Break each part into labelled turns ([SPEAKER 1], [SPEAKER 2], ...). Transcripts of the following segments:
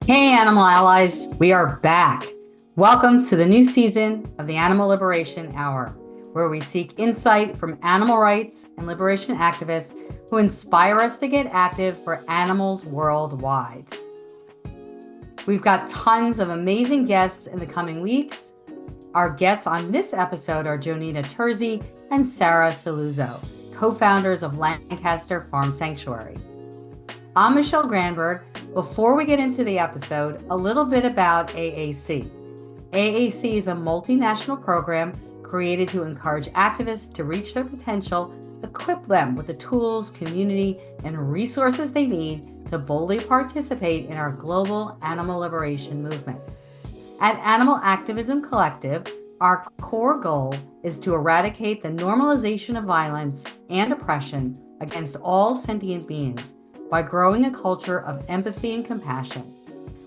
[SPEAKER 1] Hey, animal allies, we are back. Welcome to the new season of the Animal Liberation Hour, where we seek insight from animal rights and liberation activists who inspire us to get active for animals worldwide. We've got tons of amazing guests in the coming weeks. Our guests on this episode are Jonina Turzi and Sarah Salluzzo, co-founders of Lancaster Farm Sanctuary. I'm Michelle Granberg. Before we get into the episode, a little bit about AAC. AAC is a multinational program created to encourage activists to reach their potential, equip them with the tools, community, and resources they need to boldly participate in our global animal liberation movement. At Animal Activism Collective, our core goal is to eradicate the normalization of violence and oppression against all sentient beings by growing a culture of empathy and compassion.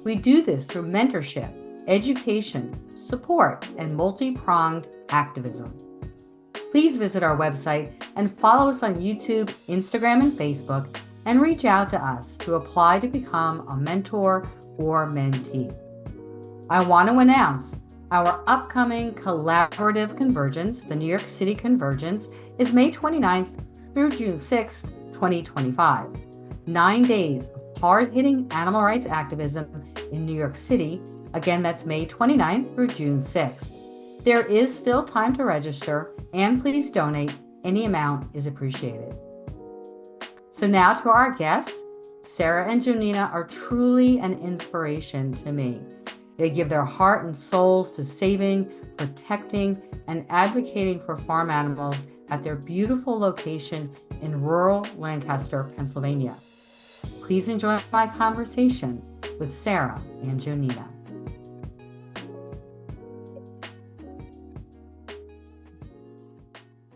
[SPEAKER 1] We do this through mentorship, education, support, and multi-pronged activism. Please visit our website and follow us on YouTube, Instagram, and Facebook, and reach out to us to apply to become a mentor or mentee. I want to announce our upcoming collaborative convergence, the New York City Convergence, is May 29th through June 6th, 2025. 9 days of hard-hitting animal rights activism in New York City. Again, that's May 29th through June 6th. There is still time to register, and please donate. Any amount is appreciated. So now to our guests. Sarah and Jonina are truly an inspiration to me. They give their heart and souls to saving, protecting, and advocating for farm animals at their beautiful location in rural Lancaster, Pennsylvania. Please enjoy my conversation with Sarah and Jonina.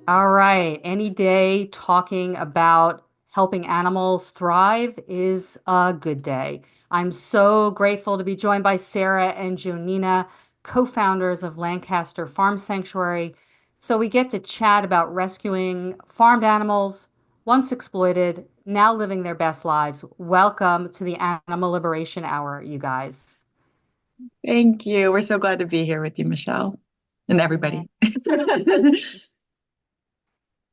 [SPEAKER 1] All right, any day talking about helping animals thrive is a good day. I'm so grateful to be joined by Sarah and Jonina, co-founders of Lancaster Farm Sanctuary. So we get to chat about rescuing farmed animals, once exploited, now living their best lives. Welcome to the Animal Liberation Hour, you guys.
[SPEAKER 2] Thank you. We're so glad to be here with you, Michelle, and
[SPEAKER 1] Yeah.
[SPEAKER 2] everybody.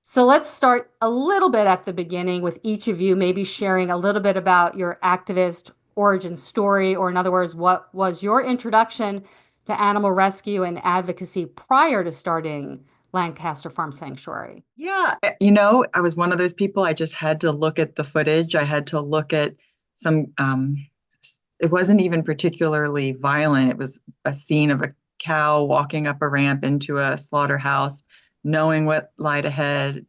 [SPEAKER 1] So let's start a little bit at the beginning with each of you, maybe sharing a little bit about your activist origin story, or in other words, what was your introduction to animal rescue and advocacy prior to starting Lancaster Farm Sanctuary?
[SPEAKER 2] Yeah, I was one of those people. I just had to look at the footage. I had to look at some, it wasn't even particularly violent. It was a scene of a cow walking up a ramp into a slaughterhouse, knowing what lied ahead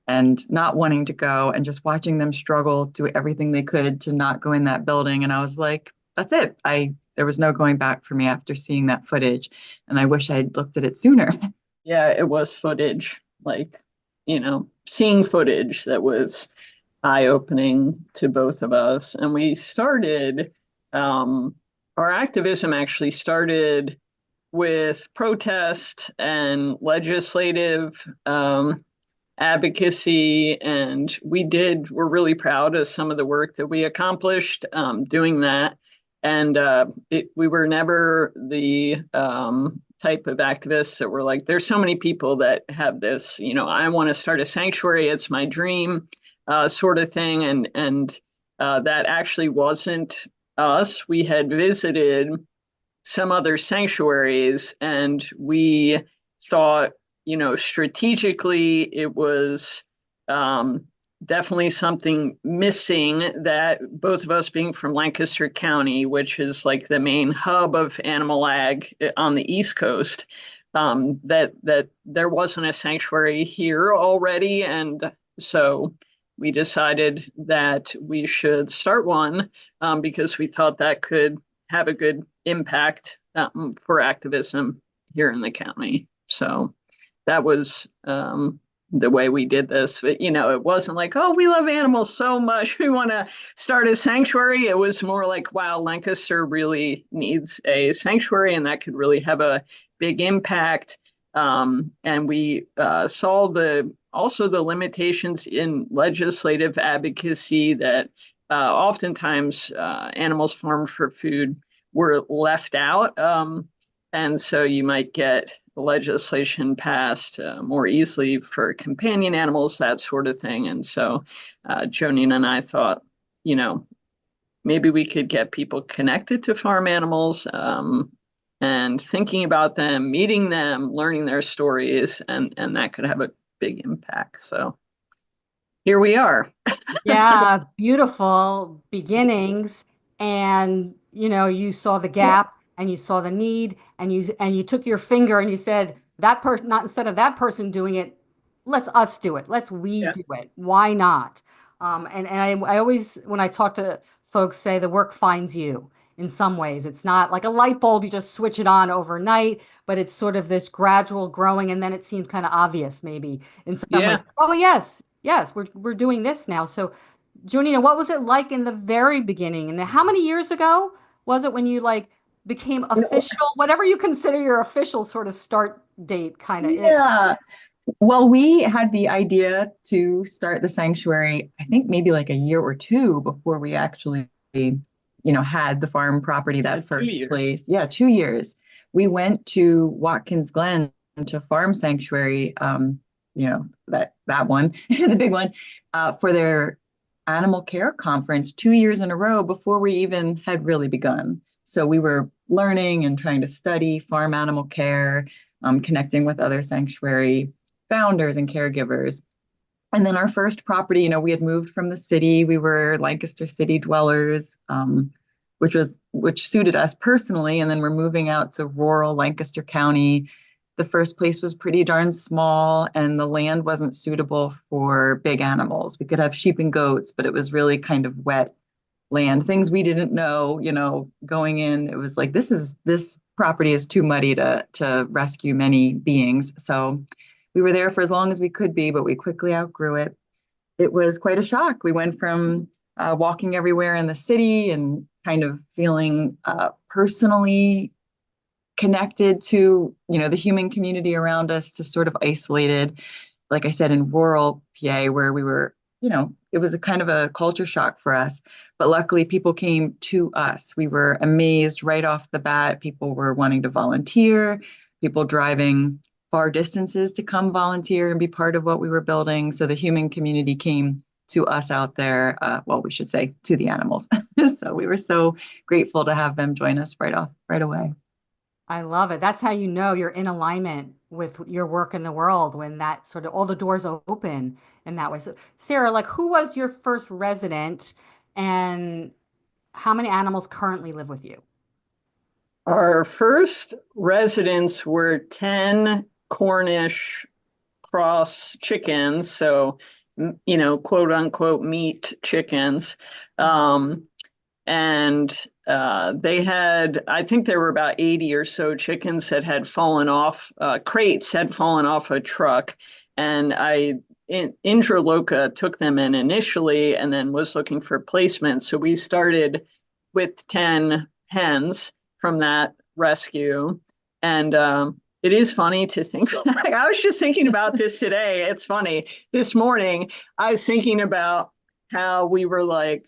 [SPEAKER 2] and not wanting to go, and just watching them struggle, do everything they could to not go in that building. And I was like, that's it. There was no going back for me after seeing that footage. And I wish I'd looked at it sooner.
[SPEAKER 3] Yeah, it was footage, seeing footage that was eye-opening to both of us. And we started, our activism actually started with protest and legislative advocacy. And we're really proud of some of the work that we accomplished doing that. And we were never the type of activists that were like, there's so many people that have this, I want to start a sanctuary, it's my dream, sort of thing. And that actually wasn't us. We had visited some other sanctuaries, and we thought, strategically, it was definitely something missing, that both of us being from Lancaster County, which is like the main hub of animal ag on the East Coast, that there wasn't a sanctuary here already. And so we decided that we should start one because we thought that could have a good impact for activism here in the county. So that was the way we did this. But, it wasn't like, oh, we love animals so much, we want to start a sanctuary. It was more like, wow, Lancaster really needs a sanctuary, and that could really have a big impact. And we saw also the limitations in legislative advocacy, that oftentimes animals farmed for food were left out. And so you might get legislation passed more easily for companion animals, that sort of thing. And so Jonina and I thought, maybe we could get people connected to farm animals, and thinking about them, meeting them, learning their stories, and that could have a big impact. So here we are.
[SPEAKER 1] Yeah, beautiful beginnings. And you saw the gap and you saw the need and you took your finger and you said, that person, not instead of that person doing it, let's us do it. Let's we
[SPEAKER 3] Yeah.
[SPEAKER 1] do it. Why not? And I always, when I talk to folks, say the work finds you in some ways. It's not like a light bulb, you just switch it on overnight, but it's sort of this gradual growing, and then it seems kind of obvious maybe in some ways.
[SPEAKER 3] Yeah.
[SPEAKER 1] Oh yes, yes, we're doing this now. So Jonina, what was it like in the very beginning? And how many years ago was it when you like became official, whatever you consider your official sort of start date kind of it?
[SPEAKER 2] Yeah. Well, we had the idea to start the sanctuary, I think maybe like a year or two before we actually, had the farm property that first place. Yeah, 2 years. We went to Watkins Glen to Farm Sanctuary, that one, the big one, for their animal care conference 2 years in a row before we even had really begun. So we were learning and trying to study farm animal care, connecting with other sanctuary founders and caregivers. And then our first property, we had moved from the city. We were Lancaster city dwellers, which suited us personally. And then we're moving out to rural Lancaster County. The first place was pretty darn small, and the land wasn't suitable for big animals. We could have sheep and goats, but it was really kind of wet land. Things we didn't know, going in. It was like this property is too muddy to rescue many beings. So we were there for as long as we could be, but we quickly outgrew it. It was quite a shock. We went from walking everywhere in the city and kind of feeling personally connected to, the human community around us, to sort of isolated, like I said, in rural PA, where we were, it was a kind of a culture shock for us. But luckily, people came to us. We were amazed right off the bat. People were wanting to volunteer, people driving far distances to come volunteer and be part of what we were building. So the human community came to us out there. Well, we should say to the animals. So we were so grateful to have them join us right away.
[SPEAKER 1] I love it. That's how you know you're in alignment with your work in the world, when that sort of all the doors open in that way. So, Sarah, like who was your first resident and how many animals currently live with you?
[SPEAKER 3] Our first residents were 10 Cornish cross chickens. So, quote unquote meat chickens. And they had, I think there were about 80 or so chickens that had fallen off, crates had fallen off a truck. And Intraloca took them in initially and then was looking for placement. So we started with 10 hens from that rescue. And it is funny to think, I was just thinking about this today. It's funny. This morning, I was thinking about how we were like,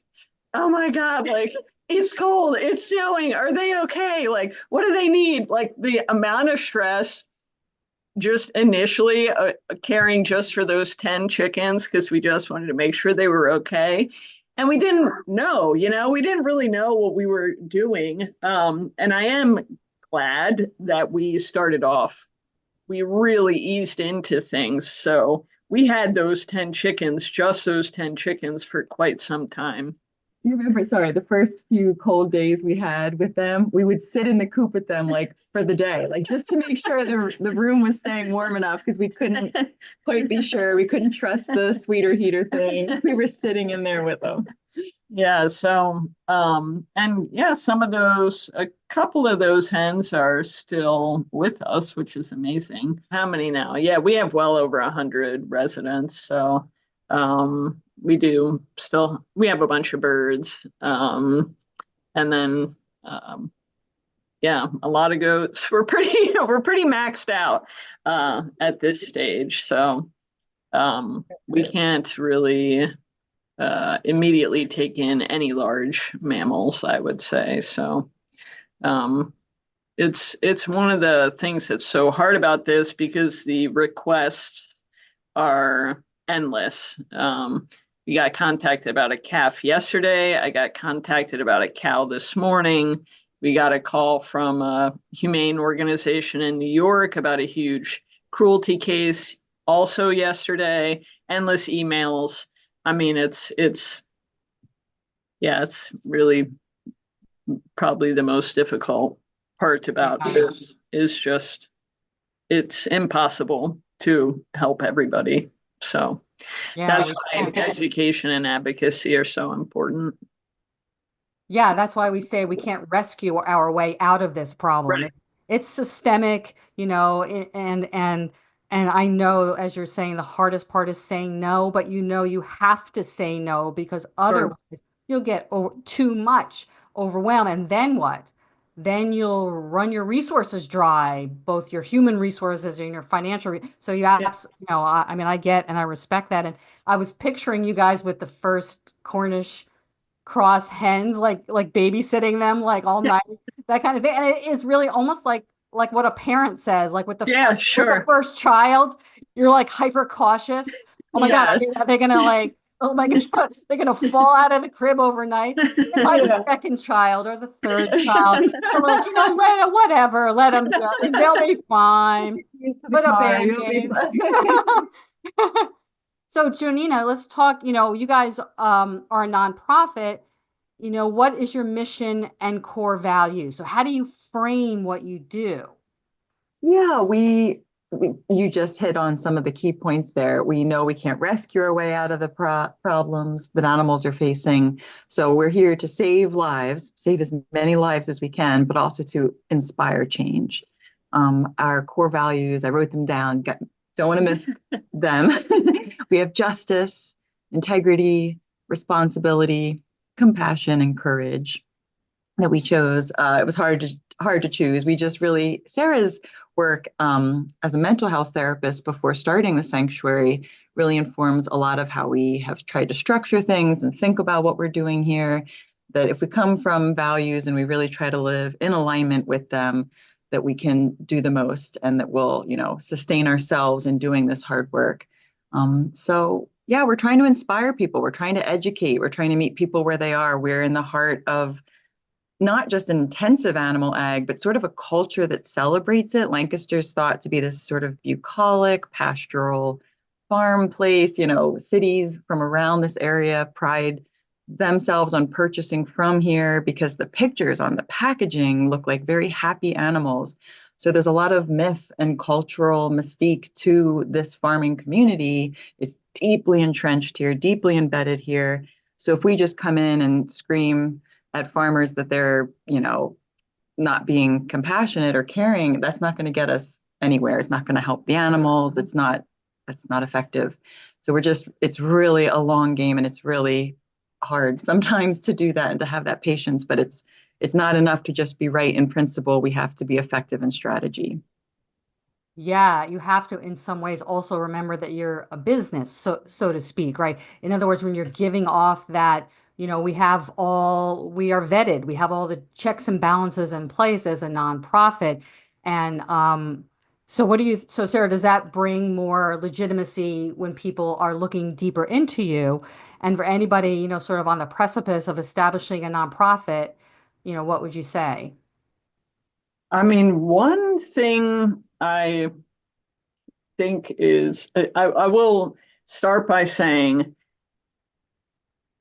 [SPEAKER 3] oh my God, like it's cold, it's snowing. Are they okay? Like, what do they need? Like the amount of stress just initially caring just for those 10 chickens, because we just wanted to make sure they were okay. And we didn't know, we didn't really know what we were doing. And I am glad that we started off, we really eased into things. So we had those 10 chickens, just those 10 chickens for quite some time.
[SPEAKER 2] You remember, sorry, the first few cold days we had with them, we would sit in the coop with them like for the day, like just to make sure the room was staying warm enough, because we couldn't quite be sure. We couldn't trust the sweeter heater thing. We were sitting in there with them.
[SPEAKER 3] Yeah, so and yeah, a couple of those hens are still with us, which is amazing. How many now? Yeah, we have well over 100 residents. So we have a bunch of birds. And then yeah, a lot of goats. We're pretty maxed out at this stage. So we can't really immediately take in any large mammals, I would say. So It's one of the things that's so hard about this because the requests are endless. We got contacted about a calf yesterday. I got contacted about a cow this morning. We got a call from a humane organization in New York about a huge cruelty case also yesterday. Endless emails. I mean, it's really probably the most difficult part about this is just it's impossible to help everybody. So that's why education and advocacy are so important.
[SPEAKER 1] Yeah, that's why we say we can't rescue our way out of this problem.
[SPEAKER 3] Right.
[SPEAKER 1] It's systemic, and I know, as you're saying, the hardest part is saying no, but you have to say no because otherwise you'll get too much overwhelmed. And then what? Then you'll run your resources dry, both your human resources and your financial. So I mean, I get and I respect that. And I was picturing you guys with the first Cornish cross hens, like babysitting them like all night, that kind of thing. And it is really almost like what a parent says, like with the first child, you're like hyper cautious. Oh my God, are they gonna like, oh my God, they're gonna fall out of the crib overnight. And by the second child or the third child, you're like, whatever, let them go. They'll be fine. Put a band-aid. So, Jonina, let's talk. You guys are a nonprofit. What is your mission and core value? So, how do you frame what you do?
[SPEAKER 2] Yeah, you just hit on some of the key points there. We know we can't rescue our way out of the problems that animals are facing. So we're here to save lives, save as many lives as we can, but also to inspire change. Our core values, I wrote them down, don't want to miss them. We have justice, integrity, responsibility, compassion, and courage that we chose. It was hard to choose. We just really, Sarah's work as a mental health therapist before starting the sanctuary really informs a lot of how we have tried to structure things and think about what we're doing here. That if we come from values and we really try to live in alignment with them, that we can do the most and that we'll, sustain ourselves in doing this hard work. So yeah, we're trying to inspire people. We're trying to educate. We're trying to meet people where they are. We're in the heart of not just intensive animal ag, but sort of a culture that celebrates it. Lancaster's thought to be this sort of bucolic, pastoral farm place. Cities from around this area pride themselves on purchasing from here because the pictures on the packaging look like very happy animals. So there's a lot of myth and cultural mystique to this farming community. It's deeply entrenched here, deeply embedded here. So if we just come in and scream at farmers that they're, not being compassionate or caring, that's not going to get us anywhere. It's not going to help the animals. That's not effective. So it's really a long game, and it's really hard sometimes to do that and to have that patience, but it's not enough to just be right in principle. We have to be effective in strategy.
[SPEAKER 1] Yeah, you have to, in some ways, also remember that you're a business, so to speak, right? In other words, when you're giving off that, we are vetted, we have all the checks and balances in place as a nonprofit. And so Sarah, does that bring more legitimacy when people are looking deeper into you? And for anybody, sort of on the precipice of establishing a nonprofit, what would you say?
[SPEAKER 3] I mean, one thing I think is I will start by saying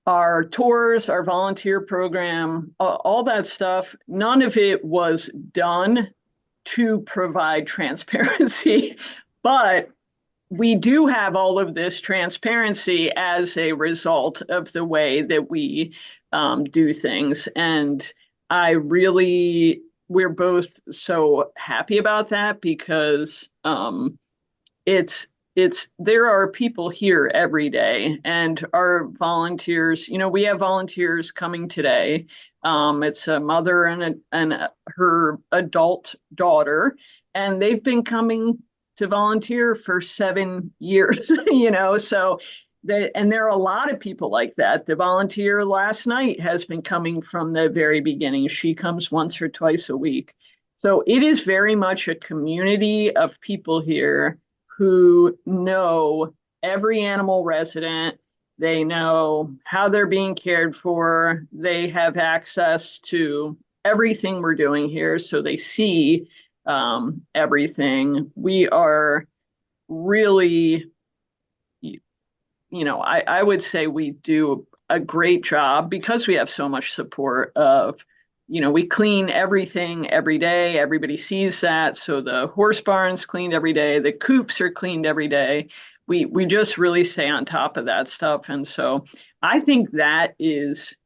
[SPEAKER 3] our tours, our volunteer program, all that stuff, none of it was done to provide transparency, but we do have all of this transparency as a result of the way that we do things. And we're both so happy about that because there are people here every day, and our volunteers, we have volunteers coming today. It's a mother and her adult daughter, and they've been coming to volunteer for 7 years, so and there are a lot of people like that. The volunteer last night has been coming from the very beginning. She comes once or twice a week. So it is very much a community of people here who know every animal resident. They know how they're being cared for. They have access to everything we're doing here. So they see everything. We are really, I would say we do a great job because we have so much support of, we clean everything every day. Everybody sees that. So the horse barn's cleaned every day. The coops are cleaned every day. We just really stay on top of that stuff. And so I think that is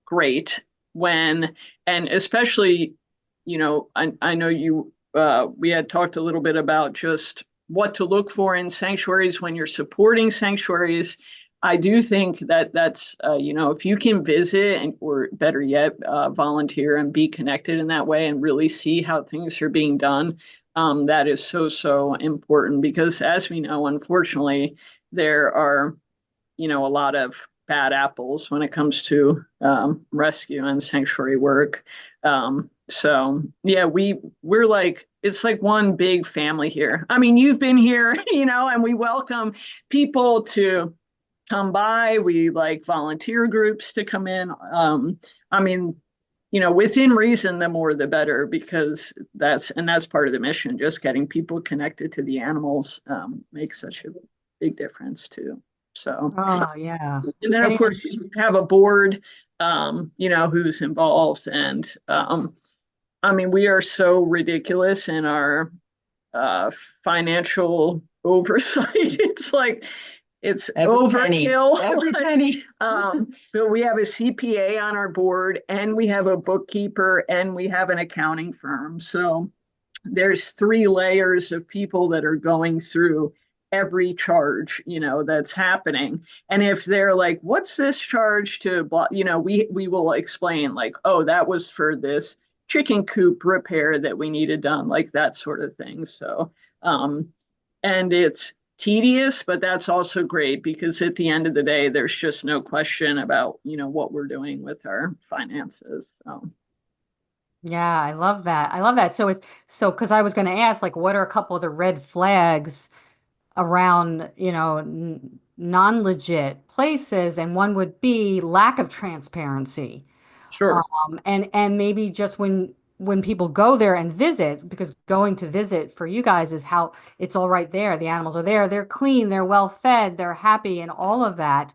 [SPEAKER 3] great and especially, I know we had talked a little bit about just what to look for in sanctuaries when you're supporting sanctuaries. I do think that that's, if you can visit or better yet, volunteer and be connected in that way and really see how things are being done, that is so, so important because as we know, unfortunately, there are, a lot of bad apples when it comes to rescue and sanctuary work. So yeah, we're like, it's like one big family here. I mean, you've been here, and we welcome people to come by. We like volunteer groups to come in. I mean, within reason, the more the better, because that's part of the mission. Just getting people connected to the animals makes such a big difference too. So,
[SPEAKER 1] Oh, yeah.
[SPEAKER 3] and then of course you have a board, who's involved, and I mean, we are so ridiculous in our financial oversight. It's like it's
[SPEAKER 2] every
[SPEAKER 3] overkill.
[SPEAKER 2] Every penny.
[SPEAKER 3] But we have a CPA on our board, and we have a bookkeeper, and we have an accounting firm. So there's 3 layers of people that are going through every charge, that's happening. And if they're like, what's this charge to blah, we will explain like, oh, that was for this chicken coop repair that we needed done, like that sort of thing. So and it's tedious, but that's also great because at the end of the day, there's just no question about, what we're doing with our finances. So
[SPEAKER 1] Yeah, I love that. I love that. Because I was going to ask, like, what are a couple of the red flags around, non-legit places? And one would be lack of transparency.
[SPEAKER 3] sure.
[SPEAKER 1] And maybe just when people go there and visit, because going to visit for you guys is how it's all right there. The animals are there, they're clean, they're well fed, they're happy, and all of that.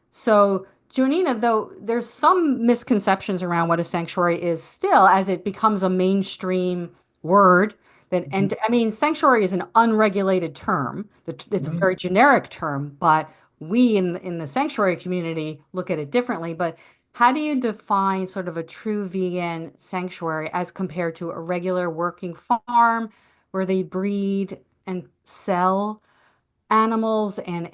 [SPEAKER 1] So, Jonina, though, there's some misconceptions around what a sanctuary is still as it becomes a mainstream word. And I mean, sanctuary is an unregulated term. It's a very generic term, but we in the sanctuary community look at it differently. But how do you define sort of a true vegan sanctuary as compared to a regular working farm where they breed and sell animals and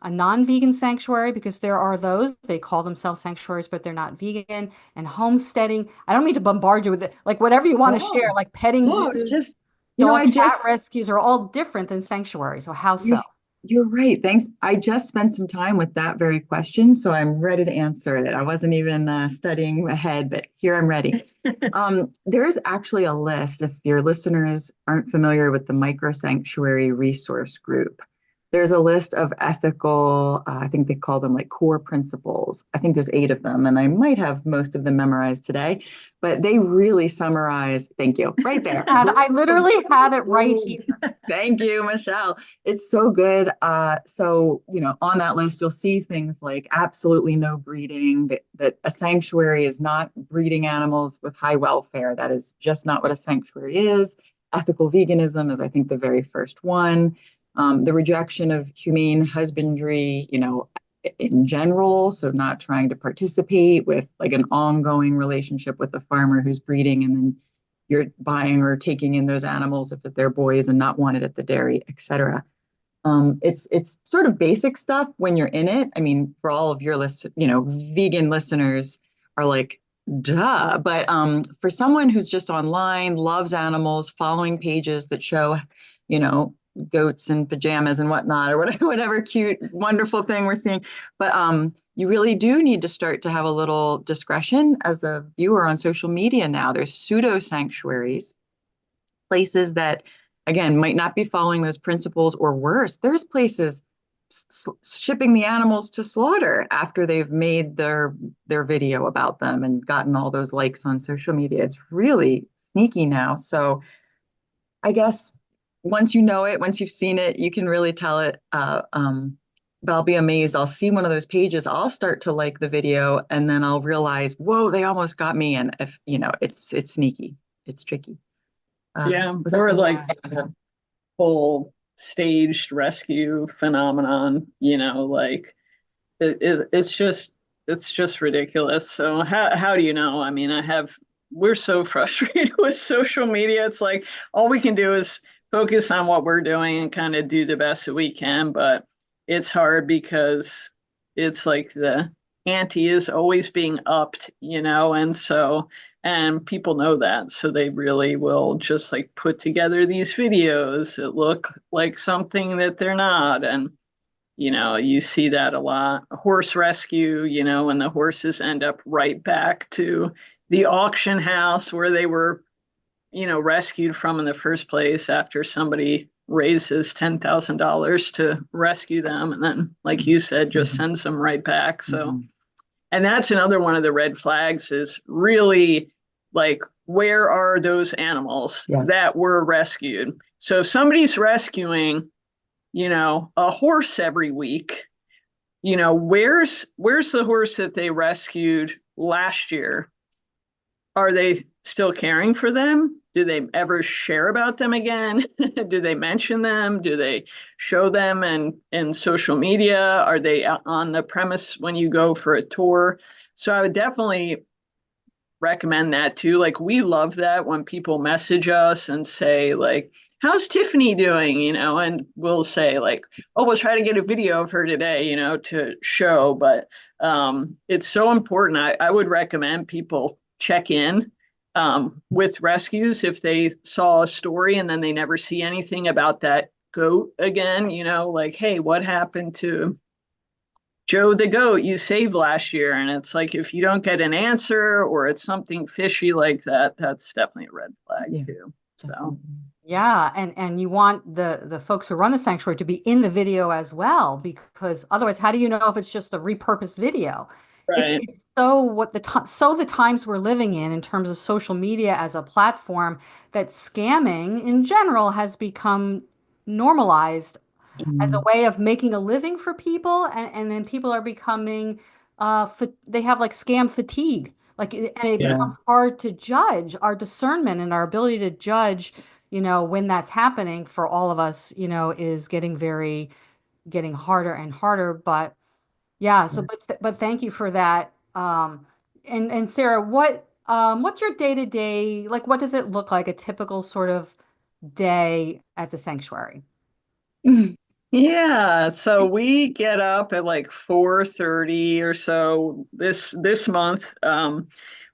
[SPEAKER 1] a non-vegan sanctuary? Because there are those, they call themselves sanctuaries, but they're not vegan, and homesteading. I don't mean to bombard you with it, like whatever you want to share, like petting
[SPEAKER 2] No,
[SPEAKER 1] zoos,
[SPEAKER 2] it's just,
[SPEAKER 1] dog cat rescues are all different than sanctuaries. So how
[SPEAKER 2] you're,
[SPEAKER 1] so?
[SPEAKER 2] you're right. Thanks. I just spent some time with that very question, so I'm ready to answer it. I wasn't even studying ahead, but here I'm ready. There's actually a list, if your listeners aren't familiar with the Micro Sanctuary Resource Group. There's a list of ethical, I think they call them like core principles. I think there's 8 of them, and I might have most of them memorized today, but they really summarize, thank you, right there.
[SPEAKER 1] I literally have it right here.
[SPEAKER 2] Thank you, Michelle. It's so good. So, on that list, you'll see things like absolutely no breeding, that a sanctuary is not breeding animals with high welfare. That is just not what a sanctuary is. Ethical veganism is, I think, the very first one. The rejection of humane husbandry, in general, so not trying to participate with like an ongoing relationship with the farmer who's breeding, and then you're buying or taking in those animals if they're boys and not wanted at the dairy, et cetera. It's sort of basic stuff when you're in it. I mean, for all of your vegan listeners are like, duh. But for someone who's just online, loves animals, following pages that show, goats in pajamas and whatnot, or whatever cute, wonderful thing we're seeing. But you really do need to start to have a little discretion as a viewer on social media now. There's pseudo sanctuaries, places that, again, might not be following those principles, or worse, there's places shipping the animals to slaughter after they've made their video about them and gotten all those likes on social media. It's really sneaky now. So I guess once you know it, once you've seen it, you can really tell it. But I'll be amazed. I'll see one of those pages. I'll start to like the video, and then I'll realize, whoa, they almost got me. And if it's sneaky, it's tricky.
[SPEAKER 3] Yeah, or like the whole staged rescue phenomenon. Like it's just ridiculous. So how do you know? I mean, we're so frustrated with social media. It's like all we can do is focus on what we're doing and kind of do the best that we can, but it's hard because it's like the ante is always being upped, and people know that, so they really will just like put together these videos that look like something that they're not. And you see that a lot. Horse rescue, when the horses end up right back to the auction house where they were, rescued from in the first place, after somebody raises $10,000 to rescue them. And then, like you said, just sends them right back. So, and that's another one of the red flags, is really like, where are those animals that were rescued? So if somebody's rescuing, a horse every week, where's the horse that they rescued last year? Are they still caring for them? Do they ever share about them again? Do they mention them? Do they show them in social media? Are they on the premise when you go for a tour? So I would definitely recommend that too. Like, we love that when people message us and say like, how's Tiffany doing? And we'll say like, oh, we'll try to get a video of her today, to show. But it's so important. I would recommend people check in with rescues if they saw a story and then they never see anything about that goat again, like, hey, what happened to Joe the goat you saved last year? And it's like, if you don't get an answer, or it's something fishy like that, that's definitely a red flag too. So
[SPEAKER 1] yeah, and you want the folks who run the sanctuary to be in the video as well, because otherwise, how do you know if it's just a repurposed video?
[SPEAKER 3] right.
[SPEAKER 1] It's so the times we're living in terms of social media as a platform, that scamming in general has become normalized as a way of making a living for people, and then people are becoming they have like scam fatigue, and it becomes hard to judge. Our discernment and our ability to judge, when that's happening for all of us, is getting harder and harder. But yeah, so but thank you for that. And Sarah, what's your day to day, like, what does it look like, a typical sort of day at the sanctuary?
[SPEAKER 3] Yeah, so we get up at like 4:30 or so this month.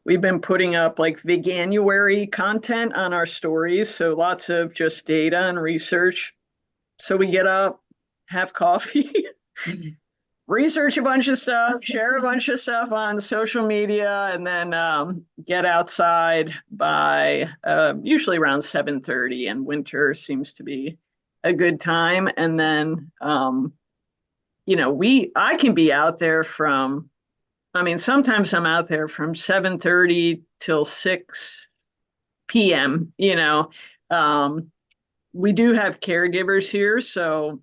[SPEAKER 3] We've been putting up like Veganuary content on our stories, so lots of just data and research. So we get up, have coffee, research a bunch of stuff, share a bunch of stuff on social media, and then get outside by usually around 7:30, and winter seems to be a good time. And then I can be out there from, I mean, sometimes I'm out there from 7:30 till 6 p.m. We do have caregivers here, so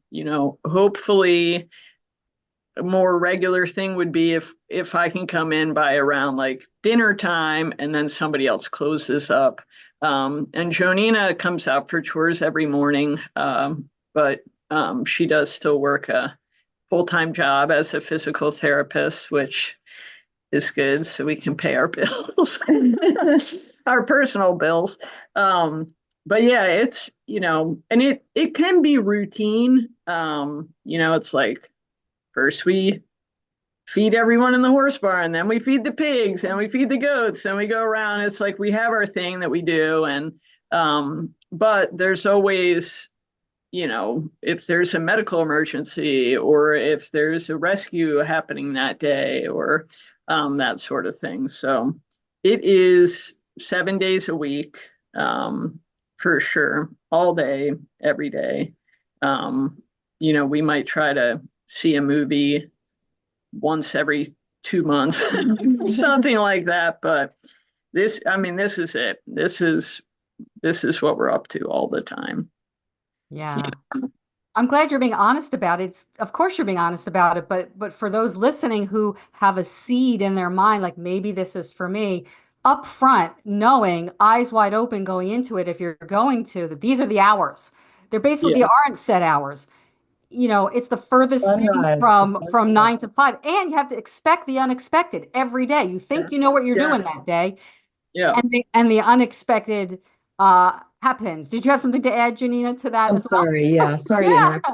[SPEAKER 3] hopefully a more regular thing would be if I can come in by around like dinner time, and then somebody else closes up. And Jonina comes out for chores every morning, but she does still work a full-time job as a physical therapist, which is good, so we can pay our bills, our personal bills. But yeah, it's, and it can be routine. It's like, first we feed everyone in the horse barn, then we feed the pigs, and we feed the goats, and we go around. It's like we have our thing that we do, and but there's always if there's a medical emergency or if there's a rescue happening that day or that sort of thing. So it is 7 days a week, for sure, all day, every day. We might try to see a movie once every 2 months, something like that. But this is it. This is what we're up to all the time.
[SPEAKER 1] Yeah. I'm glad you're being honest about it. Of course you're being honest about it, but for those listening who have a seed in their mind, like maybe this is for me, up front, knowing, eyes wide open going into it, if you're going to, that these are the hours. They're basically, they
[SPEAKER 3] Yeah.
[SPEAKER 1] aren't set hours. It's the furthest thing
[SPEAKER 2] Sunrise to
[SPEAKER 1] from
[SPEAKER 2] sunset.
[SPEAKER 1] 9 to 5, and you have to expect the unexpected every day. You think you know what you're
[SPEAKER 3] Yeah.
[SPEAKER 1] doing that day,
[SPEAKER 3] Yeah.
[SPEAKER 1] and the unexpected happens. Did you have something to add, Jonina, to that
[SPEAKER 2] I'm
[SPEAKER 1] as well?
[SPEAKER 2] sorry. Yeah, sorry to interrupt.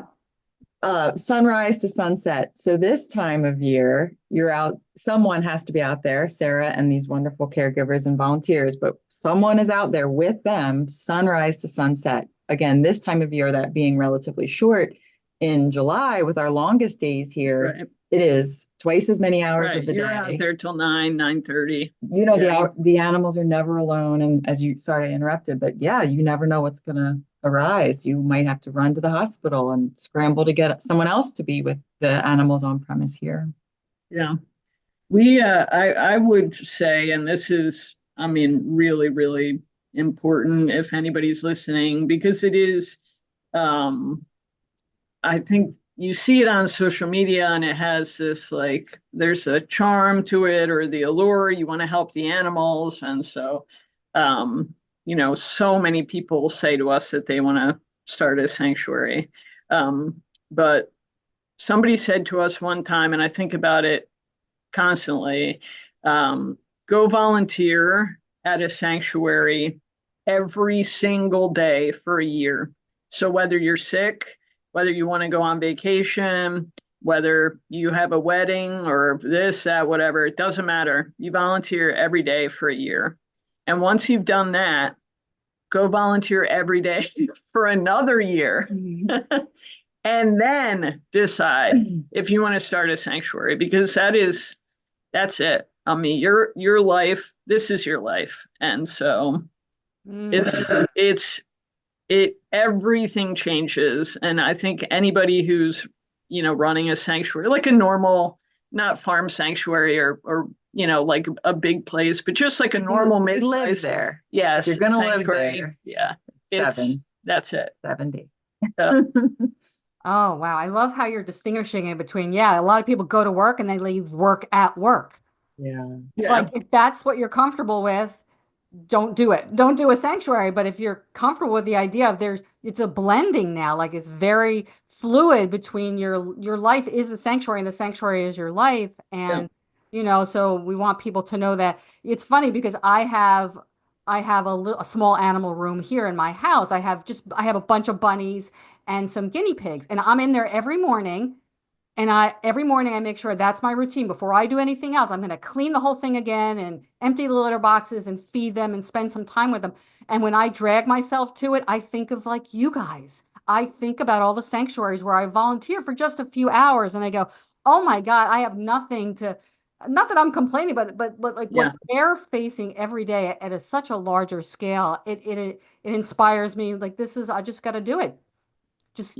[SPEAKER 1] Yeah.
[SPEAKER 2] Sunrise to sunset. So this time of year, you're out, someone has to be out there, Sarah and these wonderful caregivers and volunteers, but someone is out there with them, sunrise to sunset. Again, this time of year, that being relatively short, in July with our longest days here,
[SPEAKER 3] Right.
[SPEAKER 2] it is twice as many hours of the
[SPEAKER 3] You're
[SPEAKER 2] day.
[SPEAKER 3] out there till 9:30.
[SPEAKER 2] The animals are never alone. And sorry, I interrupted, but yeah, you never know what's going to arise. You might have to run to the hospital and scramble to get someone else to be with the animals on premise here.
[SPEAKER 3] Yeah. I would say, and this is, really, really important if anybody's listening, because it is, I think you see it on social media and it has this, like, there's a charm to it or the allure. You want to help the animals. And so, so many people say to us that they want to start a sanctuary. But somebody said to us one time, and I think about it constantly, go volunteer at a sanctuary every single day for a year. So whether you're sick, whether you want to go on vacation, whether you have a wedding or this, that, whatever, it doesn't matter. You volunteer every day for a year. And once you've done that, go volunteer every day for another year. And then decide if you want to start a sanctuary, because that's it. Your life, this is your life. And so everything changes. And I think anybody who's, running a sanctuary, like a normal, not farm sanctuary or like a big place, but just like a normal mid-size.
[SPEAKER 2] Live there.
[SPEAKER 3] Yes.
[SPEAKER 2] You're going to live there.
[SPEAKER 3] Yeah. That's it.
[SPEAKER 2] 70.
[SPEAKER 1] Oh, wow. I love how you're distinguishing it between, a lot of people go to work and they leave work at work.
[SPEAKER 2] Yeah.
[SPEAKER 1] Like, if that's what you're comfortable with, don't do it. Don't do a sanctuary. But if you're comfortable with the idea of it's a blending now, like it's very fluid between your life is the sanctuary and the sanctuary is your life. And, so we want people to know that. It's funny because I have a small animal room here in my house. I have a bunch of bunnies and some guinea pigs, and I'm in there every morning. And every morning I make sure that's my routine. Before I do anything else, I'm going to clean the whole thing again and empty the litter boxes and feed them and spend some time with them. And when I drag myself to it, I think of like you guys. I think about all the sanctuaries where I volunteer for just a few hours and I go, oh my God, I have nothing to, not that I'm complaining, but like what they're facing every day at such a larger scale, it inspires me. Like I just got to do it. Just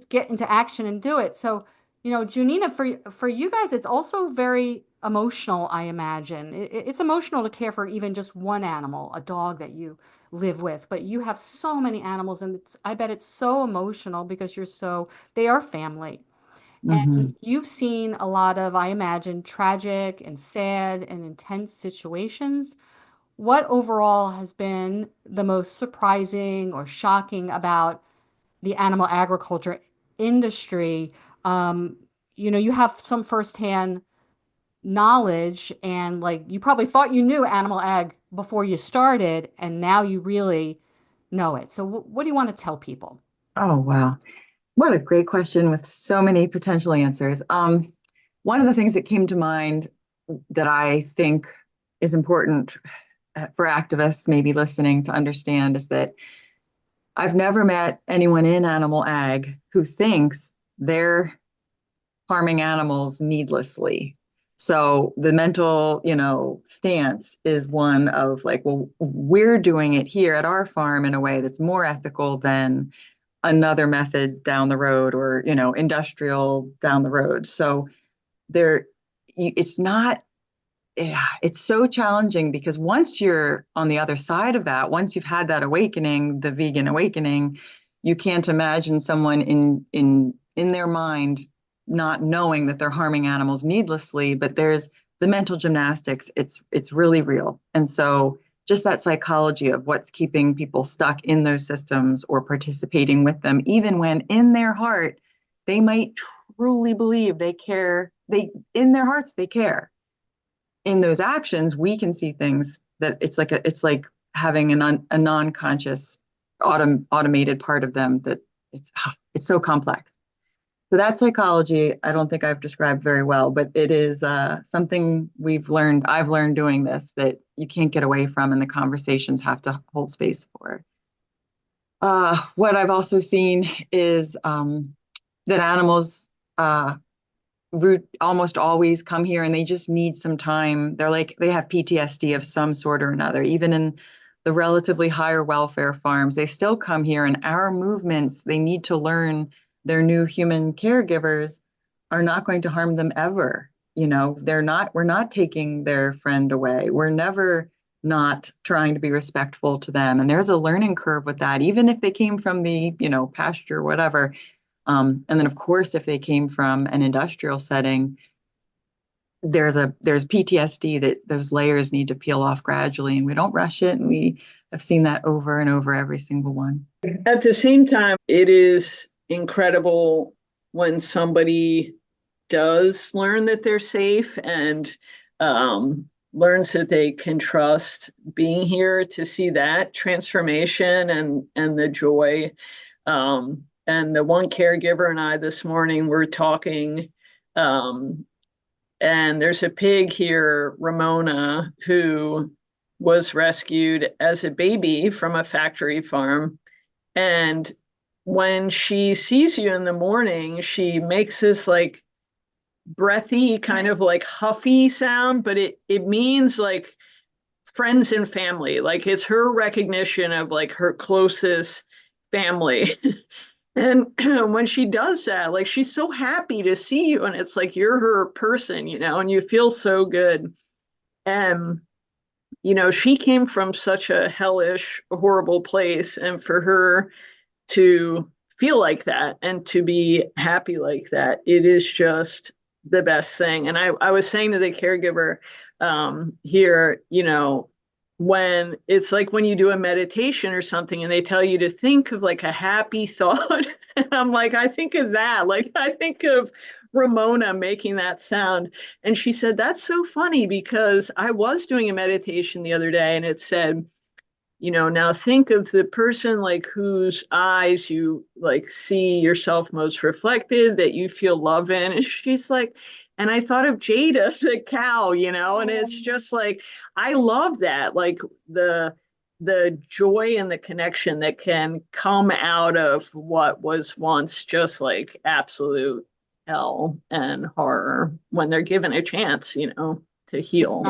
[SPEAKER 1] get into action and do it. So, Jonina, for you guys, it's also very emotional, I imagine. It's emotional to care for even just one animal, a dog that you live with, but you have so many animals, and I bet it's so emotional because they are family. And you've seen a lot of, I imagine, tragic and sad and intense situations. What overall has been the most surprising or shocking about the animal agriculture industry? You have some firsthand knowledge, and like you probably thought you knew animal ag before you started, and now you really know it. So what do you want to tell people?
[SPEAKER 2] Oh, wow. What a great question with so many potential answers. One of the things that came to mind that I think is important for activists maybe listening to understand is that I've never met anyone in animal ag who thinks they're harming animals needlessly. So the mental, stance is one of like, well, we're doing it here at our farm in a way that's more ethical than another method down the road or, industrial down the road. So there, it's not, yeah, it's so challenging because once you're on the other side of that, once you've had that awakening, the vegan awakening, you can't imagine someone in their mind not knowing that they're harming animals needlessly, but there's the mental gymnastics, it's really real. And so just that psychology of what's keeping people stuck in those systems or participating with them, even when in their heart they might truly believe they care, they in their hearts they care. In those actions, we can see things that it's like having a non-conscious automated part of them that it's so complex. So that psychology, I don't think I've described very well, but it is something I've learned doing this that you can't get away from, and the conversations have to hold space for. What I've also seen is that animals almost always come here and they just need some time. They have PTSD of some sort or another. Even in the relatively higher welfare farms, they still come here, and our movements, they need to learn their new human caregivers are not going to harm them ever. We're not taking their friend away. We're never not trying to be respectful to them. And there's a learning curve with that, even if they came from the, pasture, whatever. And then, of course, if they came from an industrial setting, there's PTSD that those layers need to peel off gradually, and we don't rush it. And we have seen that over and over every single one.
[SPEAKER 3] At the same time, it is incredible when somebody does learn that they're safe and learns that they can trust being here, to see that transformation and the joy. And the one caregiver and I this morning were talking, and there's a pig here, Ramona, who was rescued as a baby from a factory farm. And when she sees you in the morning, she makes this like breathy, kind of like huffy sound, but it means like friends and family. Like it's her recognition of like her closest family. And when she does that, like she's so happy to see you, and it's like you're her person, and you feel so good. And she came from such a hellish, horrible place, and for her to feel like that and to be happy like that, it is just the best thing. And I was saying to the caregiver here, when it's like when you do a meditation or something and they tell you to think of like a happy thought, and I'm like, I think of that. Like I think of Ramona making that sound. And she said, that's so funny because I was doing a meditation the other day and it said, now think of the person like whose eyes you like see yourself most reflected, that you feel love in. And she's like, and I thought of Jada as a cow, and it's just like, I love that, like the joy and the connection that can come out of what was once just like absolute hell and horror when they're given a chance, to heal.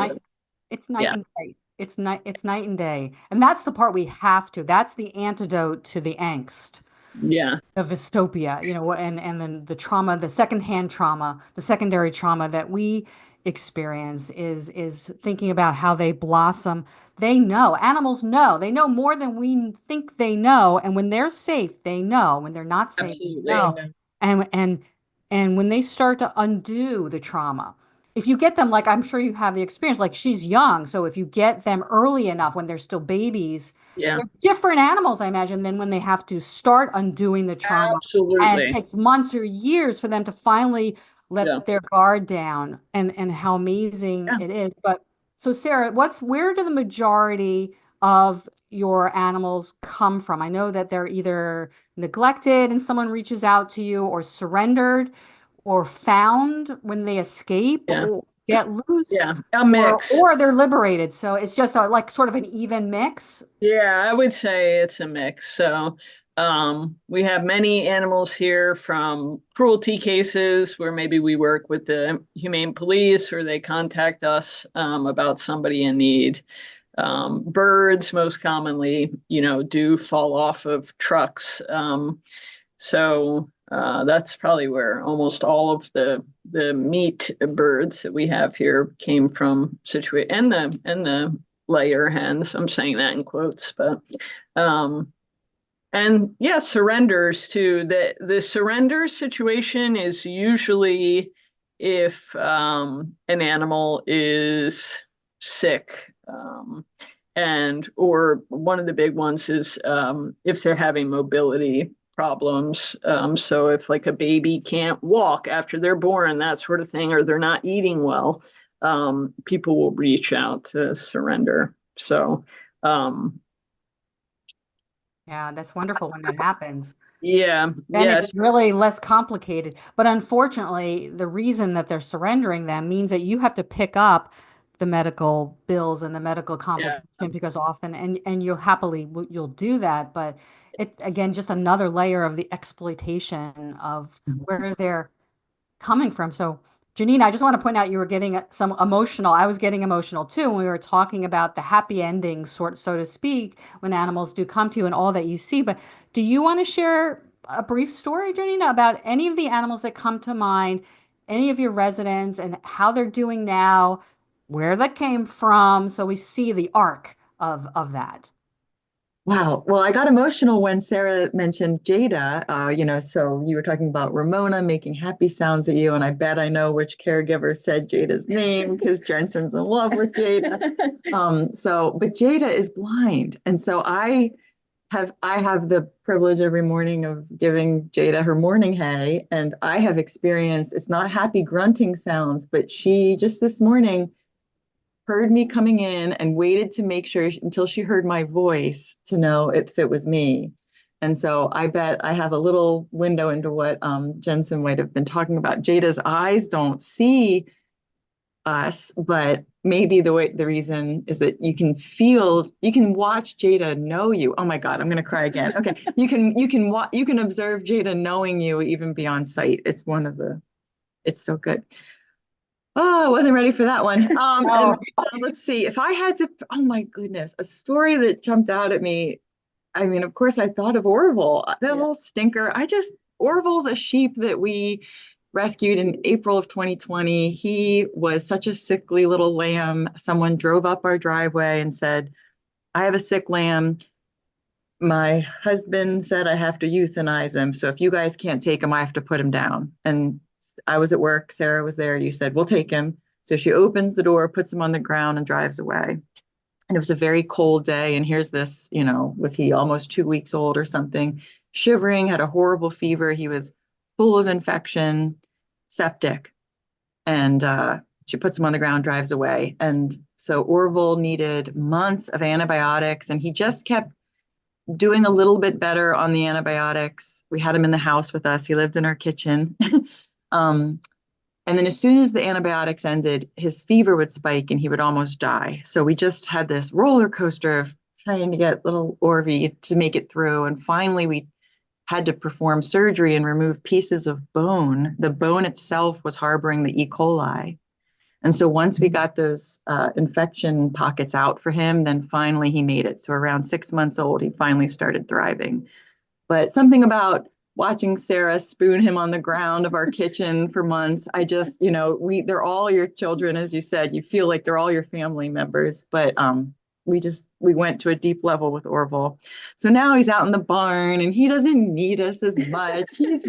[SPEAKER 1] It's night
[SPEAKER 3] Yeah.
[SPEAKER 1] and day. It's night and day. And that's the part we have to. That's the antidote to the angst,
[SPEAKER 3] Yeah.
[SPEAKER 1] the dystopia, and then the trauma, the secondhand trauma, the secondary trauma that we experience is thinking about how they blossom. They know, animals know. They know more than we think they know. And when they're safe, they know. When they're not safe, they
[SPEAKER 3] Absolutely.
[SPEAKER 1] know. And when they start to undo the trauma, if you get them, like I'm sure you have the experience, like she's young, so if you get them early enough when they're still babies,
[SPEAKER 3] Yeah.
[SPEAKER 1] they're different animals, I imagine, than when they have to start undoing the trauma. And it
[SPEAKER 3] Absolutely.
[SPEAKER 1] takes months or years for them to finally
[SPEAKER 3] Yeah.
[SPEAKER 1] let their guard down, and how amazing
[SPEAKER 3] Yeah.
[SPEAKER 1] it is. But so Sarah, where do the majority of your animals come from? I know that they're either neglected and someone reaches out to you, or surrendered, or found when they escape
[SPEAKER 3] Yeah.
[SPEAKER 1] or get loose,
[SPEAKER 3] Yeah. A mix.
[SPEAKER 1] or they're liberated. So it's just like sort of an even mix.
[SPEAKER 3] Yeah, I would say it's a mix. So We have many animals here, from cruelty cases where maybe we work with the humane police or they contact us about somebody in need. Birds most commonly, do fall off of trucks. So that's probably where almost all of the meat birds that we have here came from. And the layer hens. I'm saying that in quotes, but and yeah, surrenders too. The surrender situation is usually if an animal is sick. And or one of the big ones is if they're having mobility problems. So if like a baby can't walk after they're born, that sort of thing, or they're not eating well, people will reach out to surrender. So
[SPEAKER 1] Yeah, that's wonderful when that happens.
[SPEAKER 3] yeah,
[SPEAKER 1] Then it's
[SPEAKER 3] yes,
[SPEAKER 1] really less complicated. But unfortunately, the reason that they're surrendering them means that you have to pick up the medical bills and the medical
[SPEAKER 3] yeah.
[SPEAKER 1] complication because often, and you'll do that. But it again, just another layer of the exploitation of where they're coming from. So, Janine, I just want to point out you were getting some emotional. I was getting emotional too when we were talking about the happy endings, sort so to speak, when animals do come to you and all that you see. But do you want to share a brief story, Janina, about any of the animals that come to mind, any of your residents, and how they're doing now, where that came from, so we see the arc of that?
[SPEAKER 2] Wow. Well, I got emotional when Sarah mentioned Jada. So you were talking about Ramona making happy sounds at you, and I bet I know which caregiver said Jada's name because Jensen's in love with Jada. But Jada is blind, and so I have the privilege every morning of giving Jada her morning hay, and I have experienced it's not happy grunting sounds, but she just this morning heard me coming in and waited to make sure until she heard my voice to know if it was me. And so I bet I have a little window into what Jensen might have been talking about. Jada's eyes don't see us, but maybe the reason is that you can watch Jada know you. Oh my God, I'm gonna cry again. Okay, you can observe Jada knowing you even beyond sight. It's so good. Oh, I wasn't ready for that one. And
[SPEAKER 1] Oh,
[SPEAKER 2] let's see. If I had to, oh my goodness, a story that jumped out at me. I mean, of course, I thought of Orville, that
[SPEAKER 3] Yeah.
[SPEAKER 2] little stinker. Orville's a sheep that we rescued in April of 2020. He was such a sickly little lamb. Someone drove up our driveway and said, I have a sick lamb. My husband said I have to euthanize him. So if you guys can't take him, I have to put him down. And I was at work. Sarah was there. You said, we'll take him. So she opens the door, puts him on the ground, and drives away. And it was a very cold day. And here's this, was he almost 2 weeks old or something? Shivering, had a horrible fever. He was full of infection, septic. And she puts him on the ground, drives away. And so Orville needed months of antibiotics, and he just kept doing a little bit better on the antibiotics. We had him in the house with us. He lived in our kitchen. um, and then as soon as the antibiotics ended, his fever would spike and he would almost die. So we just had this roller coaster of trying to get little Orvie to make it through. And finally, we had to perform surgery and remove pieces of bone. The bone itself was harboring the E. coli. And so once we got those infection pockets out for him, then finally he made it. So around 6 months old, he finally started thriving. But something about watching Sarah spoon him on the ground of our kitchen for months, I just, they're all your children, as you said. You feel like they're all your family members. But we went to a deep level with Orville. So now he's out in the barn and he doesn't need us as much. He's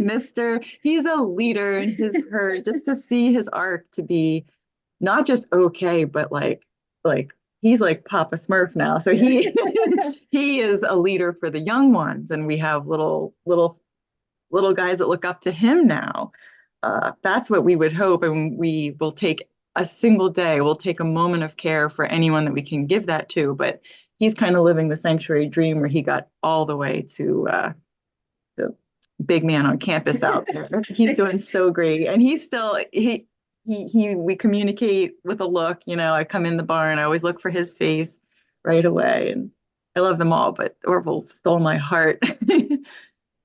[SPEAKER 2] a leader in his herd. Just to see his arc to be not just okay, but like he's like Papa Smurf now. So he is a leader for the young ones, and we have little guys that look up to him now. That's what we would hope, and we will take a single day. We'll take a moment of care for anyone that we can give that to. But he's kind of living the sanctuary dream where he got all the way to the big man on campus out there. He's doing so great, and we communicate with a look. I come in the barn, I always look for his face right away, and I love them all, but Orville stole my heart.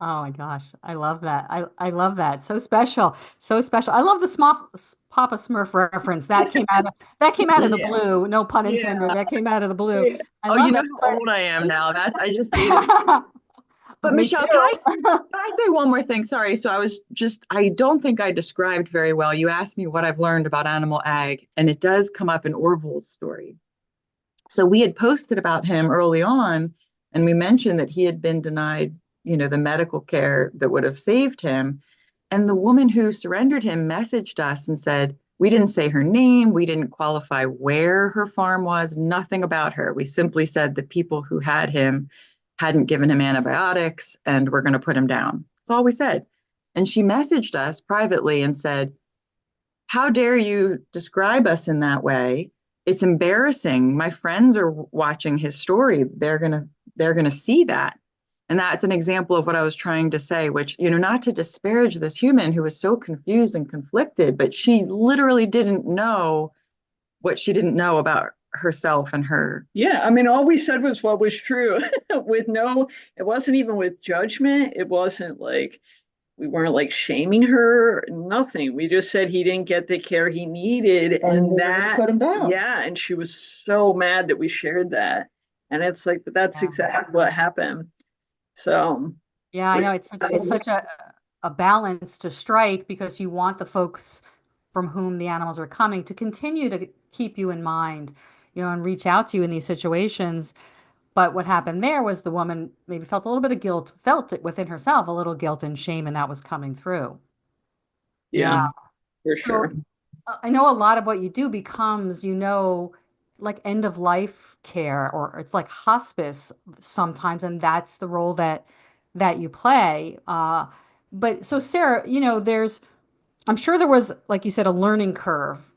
[SPEAKER 1] Oh my gosh, I love that. I love that. So special. So special. I love the Papa Smurf reference. That came out of the
[SPEAKER 2] Yeah.
[SPEAKER 1] blue. No pun intended.
[SPEAKER 2] Yeah.
[SPEAKER 1] That came out of the blue.
[SPEAKER 2] Yeah.
[SPEAKER 1] I
[SPEAKER 2] Oh, you
[SPEAKER 1] love
[SPEAKER 2] know
[SPEAKER 1] it.
[SPEAKER 2] how old I am now. That I just ate it. But
[SPEAKER 1] Me
[SPEAKER 2] Michelle,
[SPEAKER 1] too.
[SPEAKER 2] can I say one more thing? Sorry. So I don't think I described very well. You asked me what I've learned about animal ag, and it does come up in Orville's story. So we had posted about him early on, and we mentioned that he had been denied, the medical care that would have saved him. And the woman who surrendered him messaged us and said, we didn't say her name, we didn't qualify where her farm was, nothing about her. We simply said the people who had him hadn't given him antibiotics and we're going to put him down. That's all we said. And she messaged us privately and said, how dare you describe us in that way? It's embarrassing. My friends are watching his story. They're going to see that. And that's an example of what I was trying to say, which, not to disparage this human who was so confused and conflicted, but she literally didn't know what she didn't know about herself and her.
[SPEAKER 3] Yeah, I mean, all we said was what was true it wasn't even with judgment. It wasn't like we weren't like shaming her, nothing. We just said he didn't get the care he needed. And that,
[SPEAKER 2] put him down.
[SPEAKER 3] yeah. And she was so mad that we shared that. And it's like, but that's exactly what happened. So,
[SPEAKER 1] Yeah, I know it's such a balance to strike because you want the folks from whom the animals are coming to continue to keep you in mind, and reach out to you in these situations. But what happened there was the woman maybe felt a little bit of guilt, felt it within herself, a little guilt and shame, and that was coming through. Yeah.
[SPEAKER 3] yeah, for
[SPEAKER 1] So
[SPEAKER 3] sure.
[SPEAKER 1] I know a lot of what you do becomes, like end of life care, or it's like hospice sometimes, and that's the role that you play. But so Sarah, I'm sure there was, like you said, a learning curve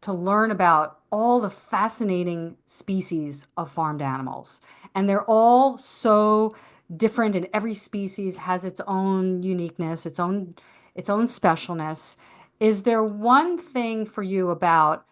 [SPEAKER 1] to learn about all the fascinating species of farmed animals. And they're all so different, and every species has its own uniqueness, its own specialness. Is there one thing for you about